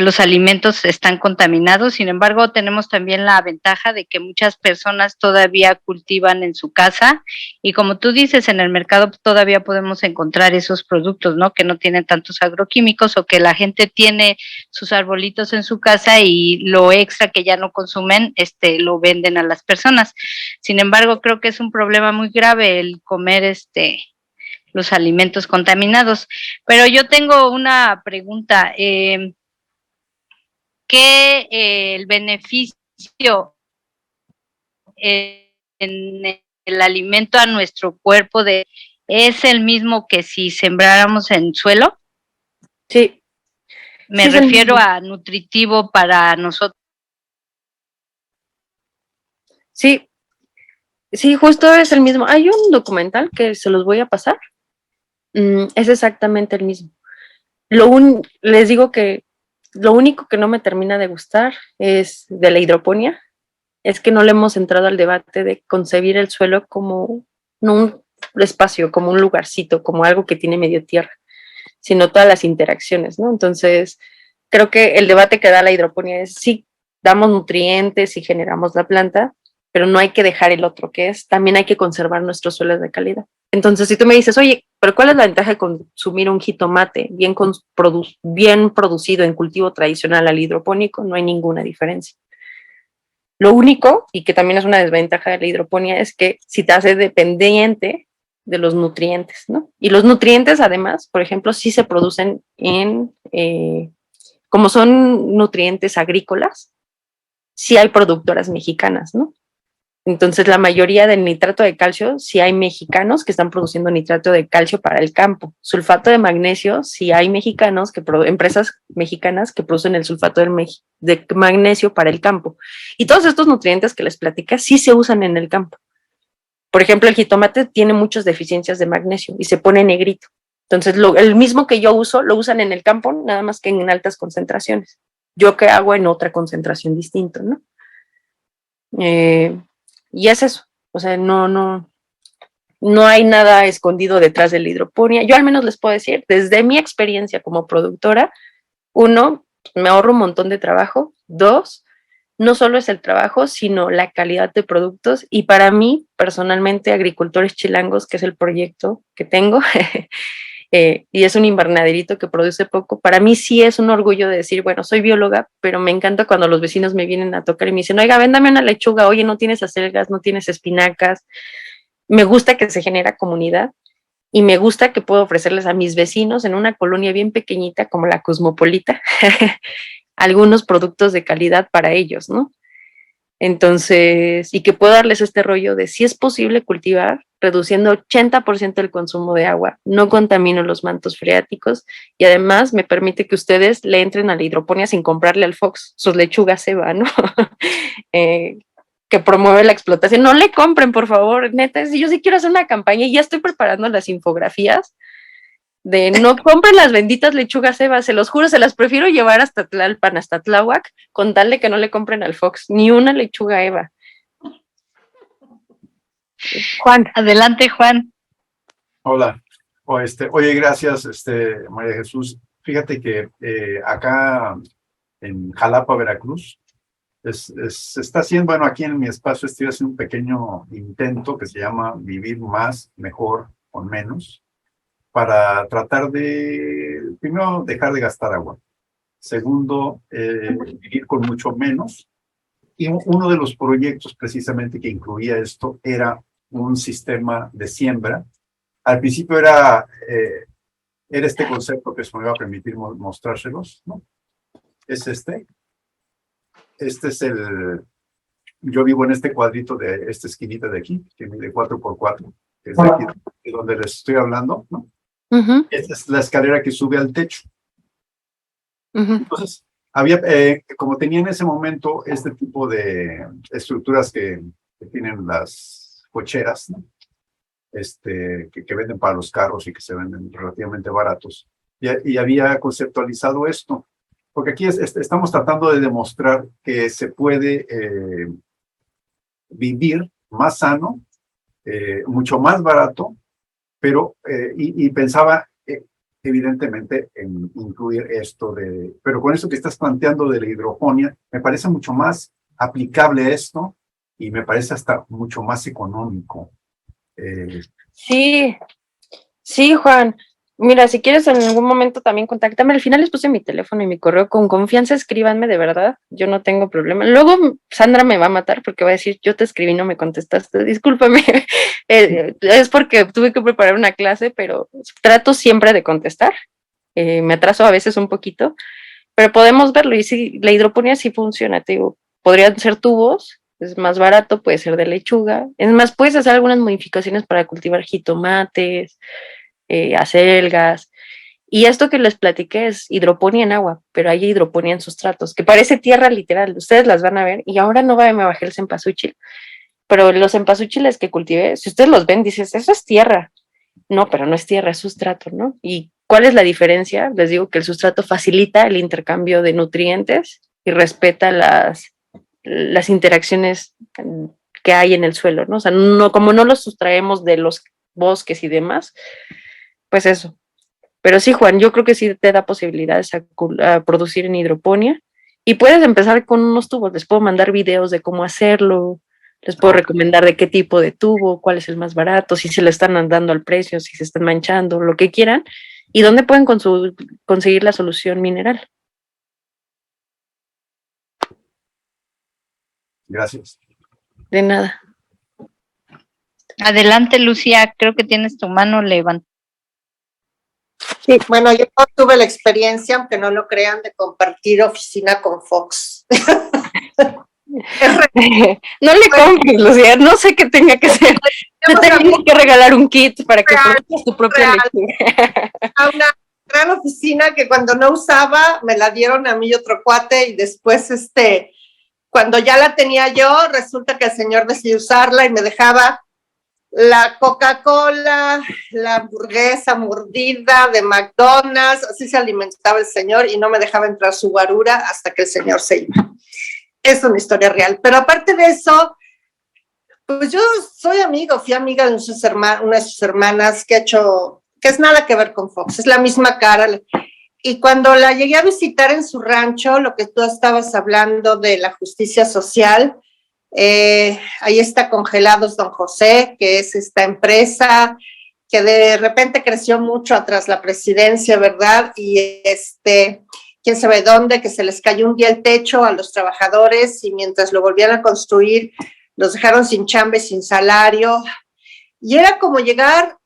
los alimentos están contaminados. Sin embargo, tenemos también la ventaja de que muchas personas todavía cultivan en su casa y, como tú dices, en el mercado todavía podemos encontrar esos productos, ¿no? Que no tienen tantos agroquímicos o que la gente tiene sus arbolitos en su casa y lo extra que ya no consumen, lo venden a las personas. Sin embargo, creo que es un problema muy grave el comer los alimentos contaminados. Pero yo tengo una pregunta. Que el beneficio en el alimento a nuestro cuerpo es el mismo que si sembráramos en suelo.
Sí.
Me refiero a nutritivo para nosotros.
Sí, sí, justo es el mismo. Hay un documental que se los voy a pasar. Es exactamente el mismo. Les digo que lo único que no me termina de gustar es de la hidroponía, es que no le hemos entrado al debate de concebir el suelo como no un espacio, como un lugarcito, como algo que tiene medio tierra, sino todas las interacciones, ¿no? Entonces, creo que el debate que da la hidroponía es sí, damos nutrientes y generamos la planta, pero no hay que dejar el otro, que es también hay que conservar nuestros suelos de calidad. Entonces, si tú me dices, oye, pero ¿cuál es la ventaja de consumir un jitomate bien producido en cultivo tradicional al hidropónico? No hay ninguna diferencia. Lo único, y que también es una desventaja de la hidroponía, es que si te hace dependiente de los nutrientes, ¿no? Y los nutrientes, además, por ejemplo, sí se producen como son nutrientes agrícolas, sí hay productoras mexicanas, ¿no? Entonces, la mayoría del nitrato de calcio, sí hay mexicanos que están produciendo nitrato de calcio para el campo. Sulfato de magnesio, sí hay mexicanos, empresas mexicanas que producen el sulfato de magnesio para el campo. Y todos estos nutrientes que les platicé sí se usan en el campo. Por ejemplo, el jitomate tiene muchas deficiencias de magnesio y se pone negrito. Entonces, el mismo que yo uso, lo usan en el campo, nada más que en altas concentraciones. Yo que hago en otra concentración distinta, ¿no? Y es eso, o sea, no hay nada escondido detrás de la hidroponía. Yo al menos les puedo decir, desde mi experiencia como productora, 1, me ahorro un montón de trabajo. 2, no solo es el trabajo, sino la calidad de productos. Y para mí, personalmente, Agricultores Chilangos, que es el proyecto que tengo, y es un invernaderito que produce poco, para mí sí es un orgullo de decir, bueno, soy bióloga, pero me encanta cuando los vecinos me vienen a tocar y me dicen, oiga, véndame una lechuga, oye, no tienes acelgas, no tienes espinacas. Me gusta que se genera comunidad y me gusta que puedo ofrecerles a mis vecinos en una colonia bien pequeñita como la Cosmopolita algunos productos de calidad para ellos, ¿no? Entonces, y que puedo darles este rollo de si es posible cultivar reduciendo 80% el consumo de agua, no contamino los mantos freáticos y además me permite que ustedes le entren a la hidroponía sin comprarle al Fox sus lechugas ceba, ¿no? Que promueve la explotación. No le compren, por favor, neta, yo sí quiero hacer una campaña y ya estoy preparando las infografías de no compren las benditas lechugas ceba, se los juro, se las prefiero llevar hasta Tlalpan, hasta Tláhuac, con tal de que no le compren al Fox, ni una lechuga Eva. Juan.
Adelante, Juan.
Hola. Oye, gracias, María Jesús. Fíjate que acá en Jalapa, Veracruz, se está haciendo, bueno, aquí en mi espacio estoy haciendo un pequeño intento que se llama Vivir Más, Mejor, con Menos, para tratar de, primero, dejar de gastar agua. Segundo, vivir con mucho menos. Y uno de los proyectos precisamente que incluía esto era un sistema de siembra. Al principio era este concepto que se me va a permitir mostrárselos, ¿no? Es este. Este es yo vivo en este cuadrito de esta esquinita de aquí, que mide 4x4, que es de aquí, de donde les estoy hablando, ¿no? Esta es la escalera que sube al techo. Entonces, había, como tenía en ese momento este tipo de estructuras que tienen las cocheras, ¿no? Que venden para los carros y que se venden relativamente baratos. Y había conceptualizado esto, porque aquí estamos tratando de demostrar que se puede vivir más sano, mucho más barato, pero, y pensaba evidentemente en incluir esto pero con eso que estás planteando de la hidroponía, me parece mucho más aplicable esto y me parece hasta mucho más económico.
Sí, Juan. Mira, si quieres en algún momento también contáctame. Al final les puse mi teléfono y mi correo. Con confianza escríbanme, de verdad. Yo no tengo problema. Luego Sandra me va a matar porque va a decir, yo te escribí y no me contestaste. Discúlpame. Es porque tuve que preparar una clase, pero trato siempre de contestar. Me atraso a veces un poquito, pero podemos verlo. Y sí, la hidroponía sí funciona. Te digo, podrían ser tubos. Es más barato, puede ser de lechuga. Es más, puedes hacer algunas modificaciones para cultivar jitomates, acelgas. Y esto que les platiqué es hidroponía en agua, pero hay hidroponía en sustratos, que parece tierra literal. Ustedes las van a ver. Y ahora no me bajé el cempasúchil, pero los cempasúchiles que cultivé, si ustedes los ven, dices, eso es tierra. No, pero no es tierra, es sustrato, ¿no? ¿Y cuál es la diferencia? Les digo que el sustrato facilita el intercambio de nutrientes y respeta las interacciones que hay en el suelo, ¿no? O sea, como no los sustraemos de los bosques y demás, pues eso. Pero sí, Juan, yo creo que sí te da posibilidades a producir en hidroponía y puedes empezar con unos tubos. Les puedo mandar videos de cómo hacerlo, les puedo recomendar de qué tipo de tubo, cuál es el más barato, si se le están dando al precio, si se están manchando, lo que quieran, y dónde pueden conseguir la solución mineral.
Gracias.
De nada.
Adelante, Lucía, creo que tienes tu mano levantada.
Sí, bueno, yo tuve la experiencia, aunque no lo crean, de compartir oficina con Fox.
No le compres, Lucía, no sé qué tenga que hacer. Te tengo que regalar un kit para que produzcas tu propia lechuga.
A una gran oficina que cuando no usaba me la dieron a mí y otro cuate, y después cuando ya la tenía yo, resulta que el señor decidió usarla y me dejaba la Coca-Cola, la hamburguesa mordida de McDonald's, así se alimentaba el señor y no me dejaba entrar su guarura hasta que el señor se iba. Es una historia real, pero aparte de eso, pues yo fui amiga de una de sus hermanas que es nada que ver con Fox, es la misma cara. Y cuando la llegué a visitar en su rancho, lo que tú estabas hablando de la justicia social, ahí está Congelados Don José, que es esta empresa que de repente creció mucho tras la presidencia, ¿verdad? Y quién sabe dónde, que se les cayó un día el techo a los trabajadores y mientras lo volvían a construir, los dejaron sin chamba y sin salario. Y era como llegar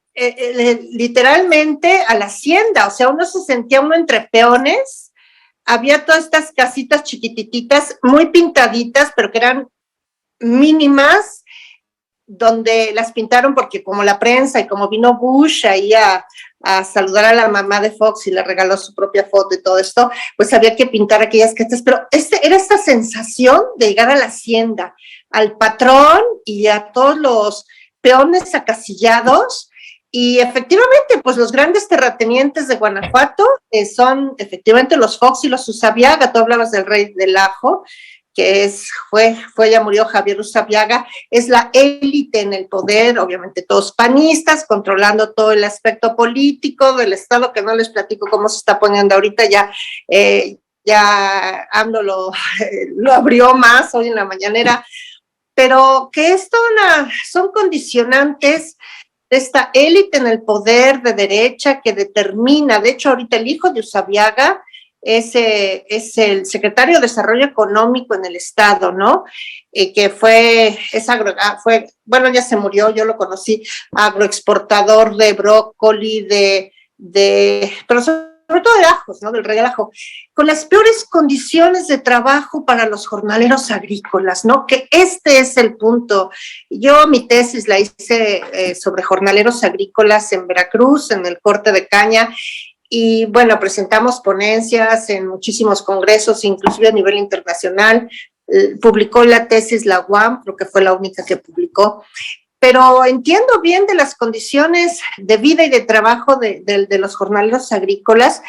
literalmente a la hacienda, o sea, uno se sentía entre peones, había todas estas casitas chiquititas, muy pintaditas, pero que eran mínimas, donde las pintaron porque como la prensa y como vino Bush ahí a saludar a la mamá de Fox y le regaló su propia foto y todo esto, pues había que pintar aquellas casas, pero era esta sensación de llegar a la hacienda, al patrón y a todos los peones acasillados. Y efectivamente, pues los grandes terratenientes de Guanajuato son efectivamente los Fox y los Usabiaga. Tú hablabas del rey del ajo, que ya murió Javier Usabiaga, es la élite en el poder, obviamente todos panistas, controlando todo el aspecto político del Estado, que no les platico cómo se está poniendo ahorita, ya AMLO lo abrió más hoy en la mañanera, pero que son condicionantes de esta élite en el poder de derecha que determina. De hecho, ahorita el hijo de Usabiaga es el secretario de Desarrollo Económico en el Estado, ¿no? Que bueno, ya se murió, yo lo conocí, agroexportador de brócoli, pero sobre todo de ajos, ¿no? Del rey del ajo, con las peores condiciones de trabajo para los jornaleros agrícolas, ¿no? Que este es el punto. Yo mi tesis la hice sobre jornaleros agrícolas en Veracruz, en el corte de caña, y bueno, presentamos ponencias en muchísimos congresos, inclusive a nivel internacional. Publicó la tesis la UAM, creo que fue la única que publicó, pero entiendo bien de las condiciones de vida y de trabajo de los jornaleros agrícolas,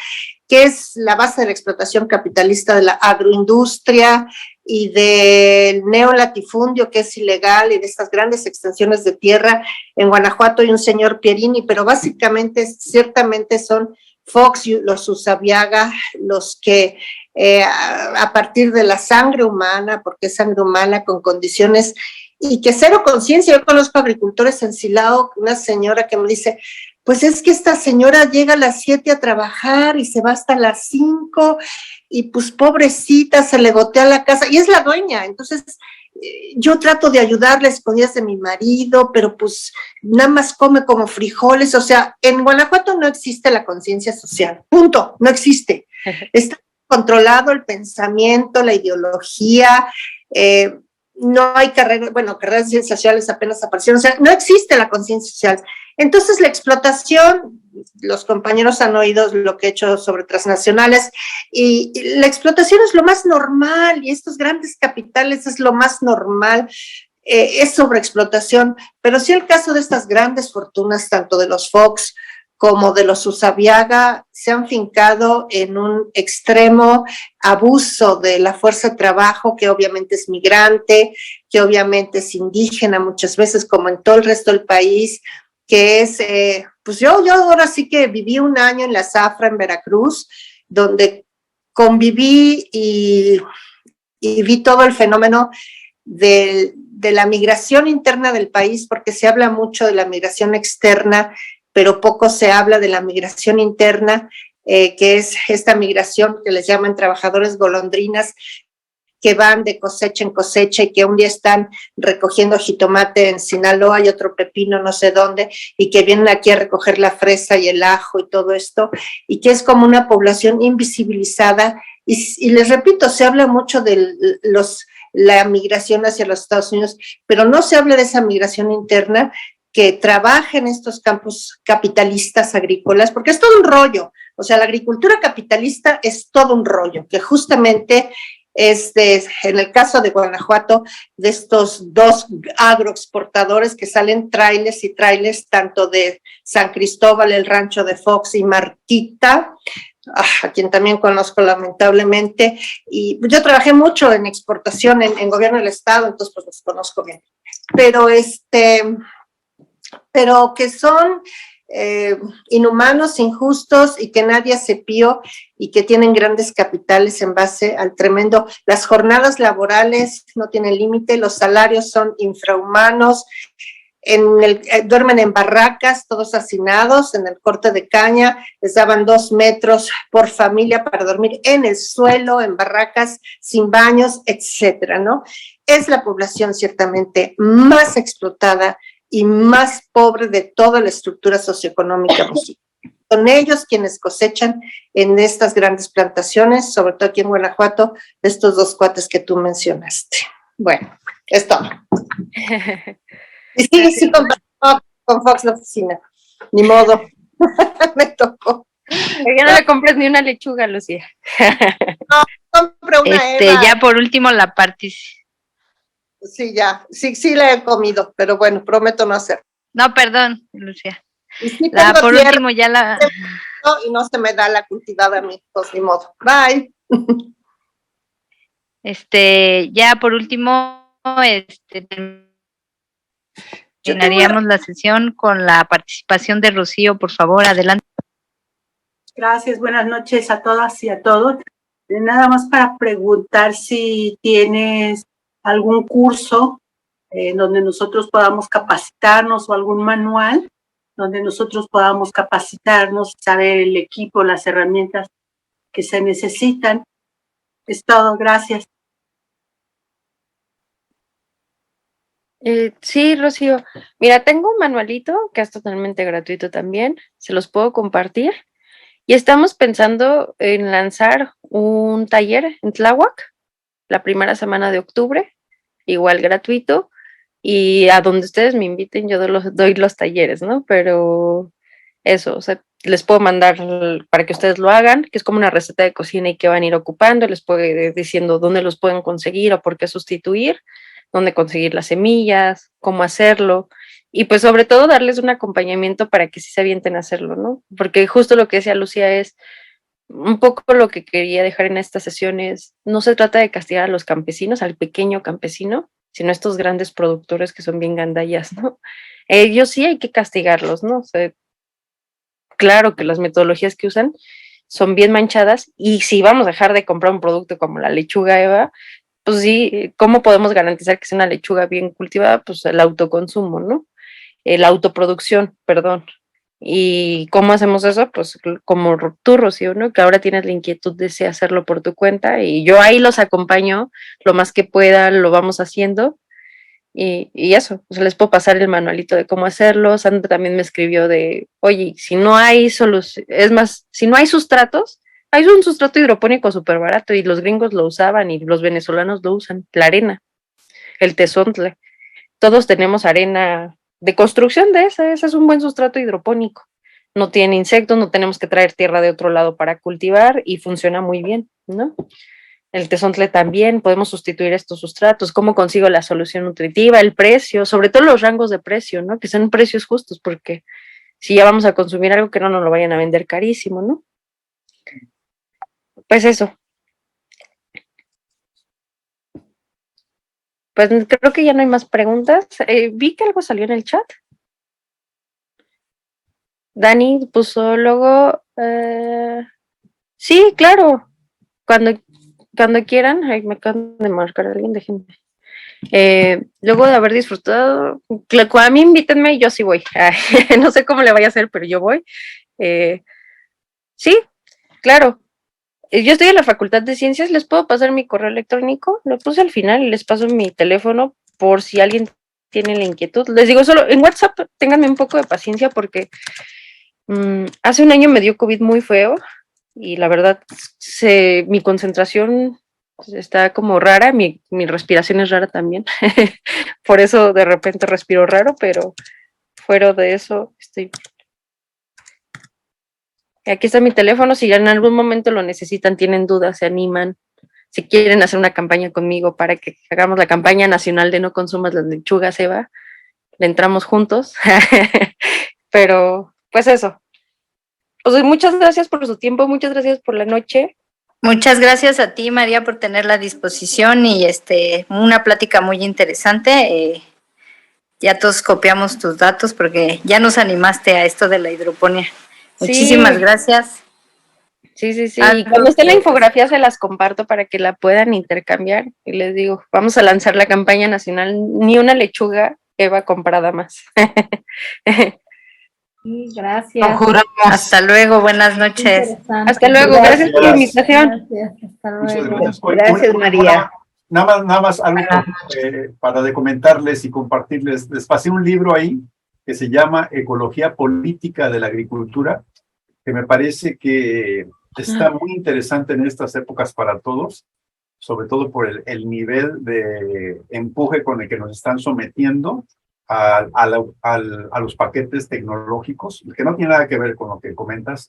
que es la base de la explotación capitalista de la agroindustria y del neolatifundio, que es ilegal, y de estas grandes extensiones de tierra. En Guanajuato hay un señor Pierini, pero básicamente, ciertamente son Fox y los Usabiaga los que a partir de la sangre humana, porque es sangre humana con condiciones y que cero conciencia. Yo conozco agricultores en Silao, una señora que me dice, pues es que esta señora llega a las 7 a trabajar y se va hasta las 5 y pues pobrecita, se le gotea la casa y es la dueña. Entonces yo trato de ayudarle a escondidas de mi marido, pero pues nada más come como frijoles. O sea, en Guanajuato no existe la conciencia social, punto, no existe. Está controlado el pensamiento, la ideología, no hay carreras de ciencias sociales apenas aparecieron, o sea, no existe la conciencia social. Entonces la explotación, los compañeros han oído lo que he hecho sobre transnacionales, y la explotación es lo más normal, y estos grandes capitales es lo más normal, es sobreexplotación, pero sí el caso de estas grandes fortunas, tanto de los Fox como de los Usabiaga, se han fincado en un extremo abuso de la fuerza de trabajo, que obviamente es migrante, que obviamente es indígena muchas veces, como en todo el resto del país, que es, pues yo ahora sí que viví un año en la Zafra, en Veracruz, donde conviví y vi todo el fenómeno de la migración interna del país, porque se habla mucho de la migración externa, pero poco se habla de la migración interna, que es esta migración que les llaman trabajadores golondrinas, que van de cosecha en cosecha y que un día están recogiendo jitomate en Sinaloa y otro pepino no sé dónde, y que vienen aquí a recoger la fresa y el ajo y todo esto, y que es como una población invisibilizada. Y les repito, se habla mucho de la migración hacia los Estados Unidos, pero no se habla de esa migración interna que trabaja en estos campos capitalistas agrícolas, porque es todo un rollo. O sea, la agricultura capitalista es todo un rollo, que justamente en el caso de Guanajuato, de estos dos agroexportadores que salen trailers y trailers, tanto de San Cristóbal, el rancho de Fox y Marquita, a quien también conozco lamentablemente, y yo trabajé mucho en exportación en gobierno del estado, entonces pues los conozco bien, pero que son inhumanos, injustos y que nadie se pío y que tienen grandes capitales en base al tremendo, las jornadas laborales no tienen límite, los salarios son infrahumanos, duermen en barracas, todos hacinados, en el corte de caña, les daban 2 metros por familia para dormir en el suelo, en barracas, sin baños, etcétera, ¿no? Es la población ciertamente más explotada y más pobre de toda la estructura socioeconómica mexicana. Son ellos quienes cosechan en estas grandes plantaciones, sobre todo aquí en Guanajuato, de estos 2 cuates que tú mencionaste. Bueno, es todo. Y sí, con Fox la oficina. Ni modo. Me tocó.
Ya no le compres ni una lechuga, Lucía.
No, compré una Eva.
Ya por último la participación.
Sí, ya. Sí la he comido, pero bueno, prometo no hacer.
No, perdón, Lucía.
Y sí
Por último ya la...
Y no se me da la cultivada a mí, pues ni modo. Bye.
Ya por último, terminaríamos la sesión con la participación de Rocío, por favor, adelante.
Gracias, buenas noches a todas y a todos. Nada más para preguntar si tienes algún curso donde nosotros podamos capacitarnos o algún manual donde nosotros podamos capacitarnos, saber el equipo, las herramientas que se necesitan. Es todo, gracias.
Sí, Rocío. Mira, tengo un manualito que es totalmente gratuito también, se los puedo compartir. Y estamos pensando en lanzar un taller en Tláhuac la primera semana de octubre, igual gratuito, y a donde ustedes me inviten yo doy los talleres, ¿no? Pero eso, o sea, les puedo mandar para que ustedes lo hagan, que es como una receta de cocina y que van a ir ocupando, les puedo ir diciendo dónde los pueden conseguir o por qué sustituir, dónde conseguir las semillas, cómo hacerlo, y pues sobre todo darles un acompañamiento para que sí se avienten a hacerlo, ¿no? Porque justo lo que decía Lucía es un poco lo que quería dejar en esta sesión es, no se trata de castigar a los campesinos, al pequeño campesino, sino a estos grandes productores que son bien gandallas, ¿no? Ellos sí hay que castigarlos, ¿no? O sea, claro que las metodologías que usan son bien manchadas y si vamos a dejar de comprar un producto como la lechuga Eva, pues sí, ¿cómo podemos garantizar que sea una lechuga bien cultivada? Pues el autoconsumo, ¿no? La autoproducción, perdón. ¿Y cómo hacemos eso? Pues como tú, Rocío, ¿no? Que ahora tienes la inquietud de hacerlo por tu cuenta y yo ahí los acompaño lo más que pueda, lo vamos haciendo y eso, pues les puedo pasar el manualito de cómo hacerlo. Sandra también me escribió de, oye, si no hay solución, es más, si no hay sustratos, hay un sustrato hidropónico súper barato y los gringos lo usaban y los venezolanos lo usan, la arena, el tezontle. Todos tenemos arena de construcción de ese es un buen sustrato hidropónico. No tiene insectos, no tenemos que traer tierra de otro lado para cultivar y funciona muy bien, ¿no? El tezontle también, podemos sustituir estos sustratos. ¿Cómo consigo la solución nutritiva? El precio, sobre todo los rangos de precio, ¿no? Que sean precios justos, porque si ya vamos a consumir algo que no nos lo vayan a vender carísimo, ¿no? Pues eso. Pues creo que ya no hay más preguntas. Vi que algo salió en el chat. Dani puso luego. Sí, claro. Cuando quieran. Ay, me acaban de marcar a alguien, déjenme. Luego de haber disfrutado, a mí invítenme y yo sí voy. No sé cómo le vaya a hacer, pero yo voy. Sí, claro. Yo estoy en la Facultad de Ciencias, les puedo pasar mi correo electrónico, lo puse al final y les paso mi teléfono por si alguien tiene la inquietud. Les digo, solo en WhatsApp, ténganme un poco de paciencia porque hace un año me dio COVID muy feo y la verdad, mi concentración está como rara, mi respiración es rara también. Por eso de repente respiro raro, pero fuera de eso estoy... Aquí está mi teléfono, si ya en algún momento lo necesitan, tienen dudas, se animan, si quieren hacer una campaña conmigo para que hagamos la campaña nacional de no consumas las lechugas, Eva, le entramos juntos. Pero, pues eso. Pues muchas gracias por su tiempo, muchas gracias por la noche.
Muchas gracias a ti, María, por tener la disposición y una plática muy interesante. Ya todos copiamos tus datos porque ya nos animaste a esto de la hidroponía. Muchísimas gracias.
Sí. Y cuando esté la infografía se las comparto para que la puedan intercambiar. Y les digo, vamos a lanzar la campaña nacional, ni una lechuga Eva comprada más.
Sí, gracias.
Hasta luego, buenas noches.
Hasta luego, gracias por la invitación.
Gracias, hasta luego.
Muchas gracias.
Gracias, María.
Nada más algo para comentarles y compartirles. Les pasé un libro ahí que se llama Ecología Política de la Agricultura, que me parece que está muy interesante en estas épocas para todos, sobre todo por el nivel de empuje con el que nos están sometiendo a los paquetes tecnológicos, que no tiene nada que ver con lo que comentas,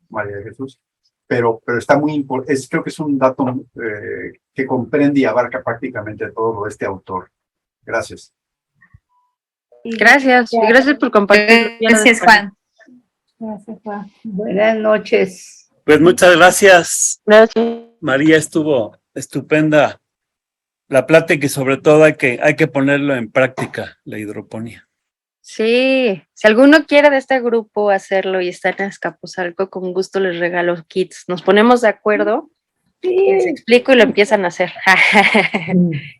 María de Jesús, pero está muy importante. Creo que es un dato que comprende y abarca prácticamente todo este autor. Gracias.
Gracias por compartir.
Gracias, Juan.
Gracias, Juan.
Buenas noches.
Pues muchas gracias.
Gracias.
María, estuvo estupenda la plática y sobre todo hay que ponerlo en práctica, la hidroponía.
Sí, si alguno quiere de este grupo hacerlo y está en Azcapotzalco, con gusto les regalo kits. Nos ponemos de acuerdo, les explico y lo empiezan a hacer.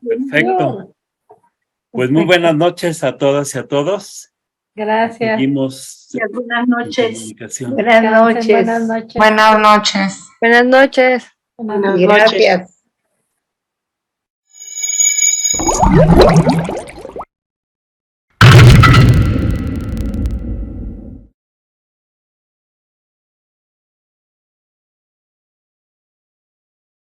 Perfecto. Pues muy buenas noches a todas y a todos.
Gracias.
Seguimos
Buenas noches.
en comunicación.
Buenas noches.
Buenas noches.
Buenas noches.
Buenas noches.
Buenas noches.
Gracias.